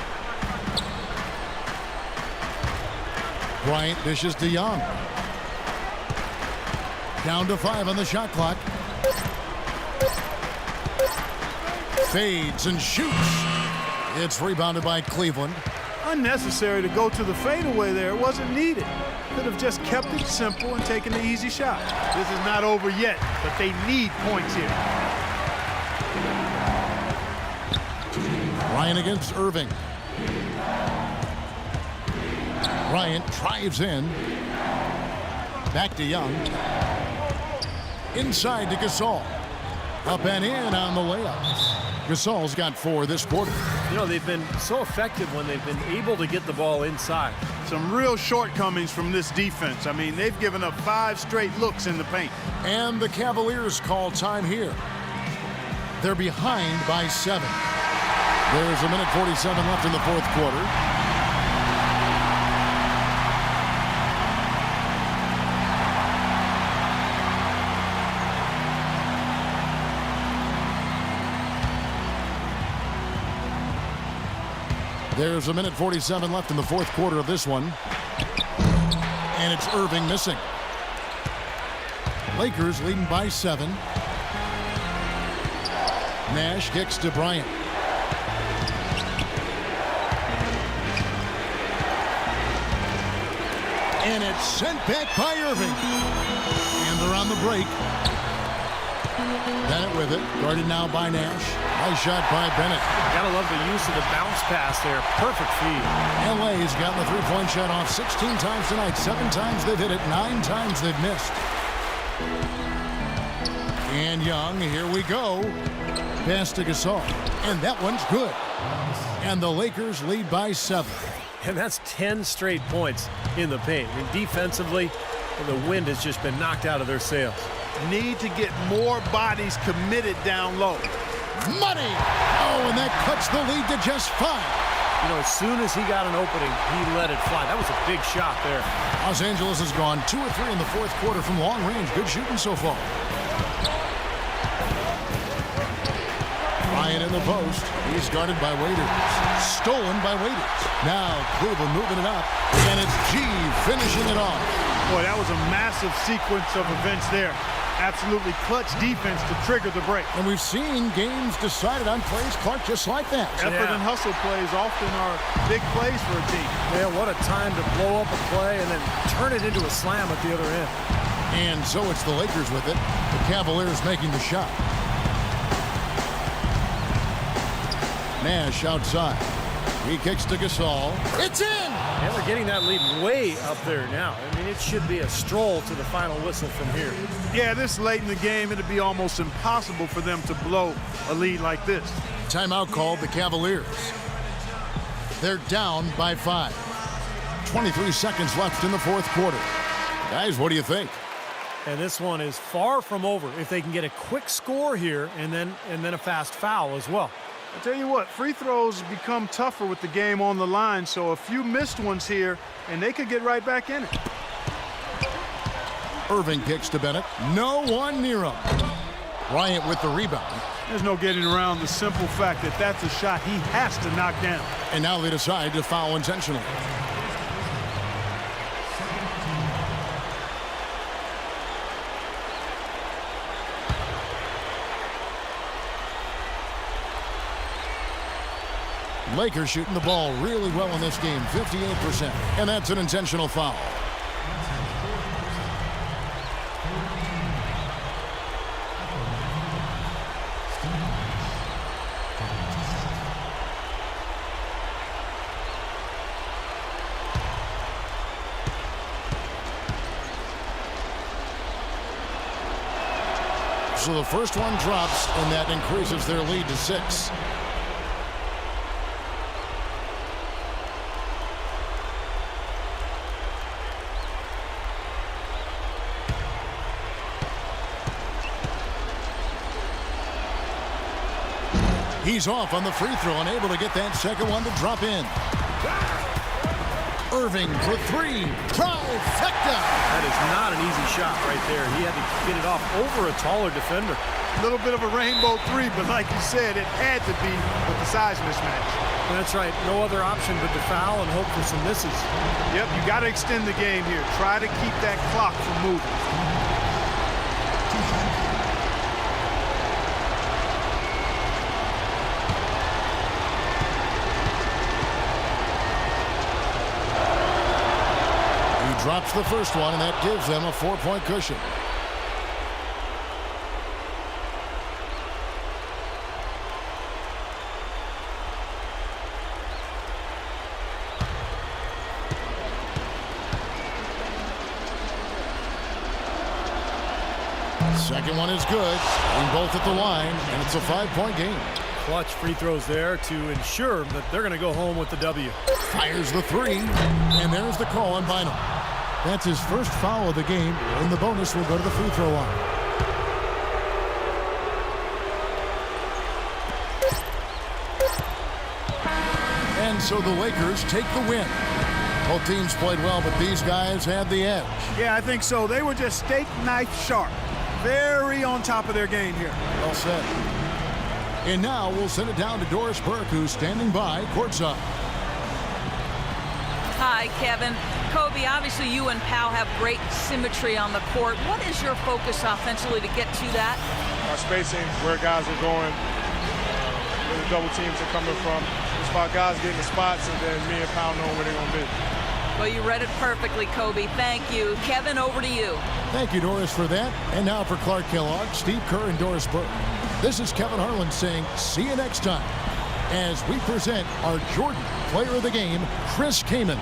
Bryant dishes to Young. Down to 5 on the shot clock. Fades and shoots. It's rebounded by Cleveland. Unnecessary to go to the fadeaway there. It wasn't needed. Could have just kept it simple and taken the easy shot. This is not over yet, but they need points here. Bryant against Irving. Bryant drives in. Back to Young. Inside to Gasol. Up and in on the layups. Gasol's got 4 this quarter. You know, they've been so effective when they've been able to get the ball inside. Some real shortcomings from this defense. I mean, they've given up 5 straight looks in the paint. And the Cavaliers call time here. They're behind by 7. There's a minute 47 left in the fourth quarter. There's a minute 47 left in the fourth quarter of this one. And it's Irving missing. Lakers leading by 7. Nash kicks to Bryant. And it's sent back by Irving. And they're on the break. Bennett with it. Guarded now by Nash. Nice shot by Bennett. Gotta love the use of the bounce pass there. Perfect feed. LA's gotten the three-point shot off 16 times tonight. 7 times they've hit it. 9 times they've missed. And Young, here we go. Pass to Gasol. And that one's good. And the Lakers lead by 7. And that's 10 straight points in the paint. I mean, defensively, the wind has just been knocked out of their sails. Need to get more bodies committed down low. Money! Oh, and that cuts the lead to just 5. You know, as soon as he got an opening, he let it fly. That was a big shot there. Los Angeles has gone 2 or 3 in the fourth quarter from long range. Good shooting so far. Bryant in the post. He's guarded by Waiters. Stolen by Waiters. Now Cleveland moving it up. And it's G finishing it off. Boy, that was a massive sequence of events there. Absolutely clutch defense to trigger the break. And we've seen games decided on plays, Clark, just like that. Effort and hustle plays often are big plays for a team. Yeah, what a time to blow up a play and then turn it into a slam at the other end. And so it's the Lakers with it. The Cavaliers making the shot. Nash outside. He kicks to Gasol. It's in! And they're getting that lead way up there now. I mean, it should be a stroll to the final whistle from here. Yeah, this late in the game, it'd be almost impossible for them to blow a lead like this. Timeout called the Cavaliers. They're down by 5. 23 seconds left in the fourth quarter. Guys, what do you think? And this one is far from over if they can get a quick score here and then a fast foul as well. I tell you what, free throws become tougher with the game on the line, so a few missed ones here, and they could get right back in it. Irving kicks to Bennett. No one near him. Bryant with the rebound. There's no getting around the simple fact that that's a shot he has to knock down. And now they decide to foul intentionally. Lakers shooting the ball really well in this game, 58%. And that's an intentional foul. So the first one drops, and that increases their lead to 6. He's off on the free throw and able to get that second one to drop in. Irving for 3. Trifecta. That is not an easy shot right there. He had to get it off over a taller defender. A little bit of a rainbow 3, but like you said, it had to be with the size mismatch. That's right. No other option but to foul and hope for some misses. Yep, you got to extend the game here. Try to keep that clock from moving. Drops the first one, and that gives them a 4-point cushion. Second one is good, and both at the line, and it's a 5-point game. Clutch free throws there to ensure that they're going to go home with the W. Fires the 3, and there's the call on Bynum. That's his first foul of the game, and the bonus will go to the free throw line. And so the Lakers take the win. Both teams played well, but these guys had the edge. Yeah, I think so. They were just steak knife sharp. Very on top of their game here. Well said. And now we'll send it down to Doris Burke, who's standing by courtside. Hi, Kevin. Kobe, obviously you and Powell have great symmetry on the court. What is your focus offensively to get to that? Our spacing, where guys are going, where the double teams are coming from. It's about guys getting the spots, and then me and Powell knowing where they're going to be. Well, you read it perfectly, Kobe. Thank you. Kevin, over to you. Thank you, Doris, for that. And now for Clark Kellogg, Steve Kerr, and Doris Burke. This is Kevin Harlan saying, see you next time, as we present our Jordan Player of the Game, Chris Kaman.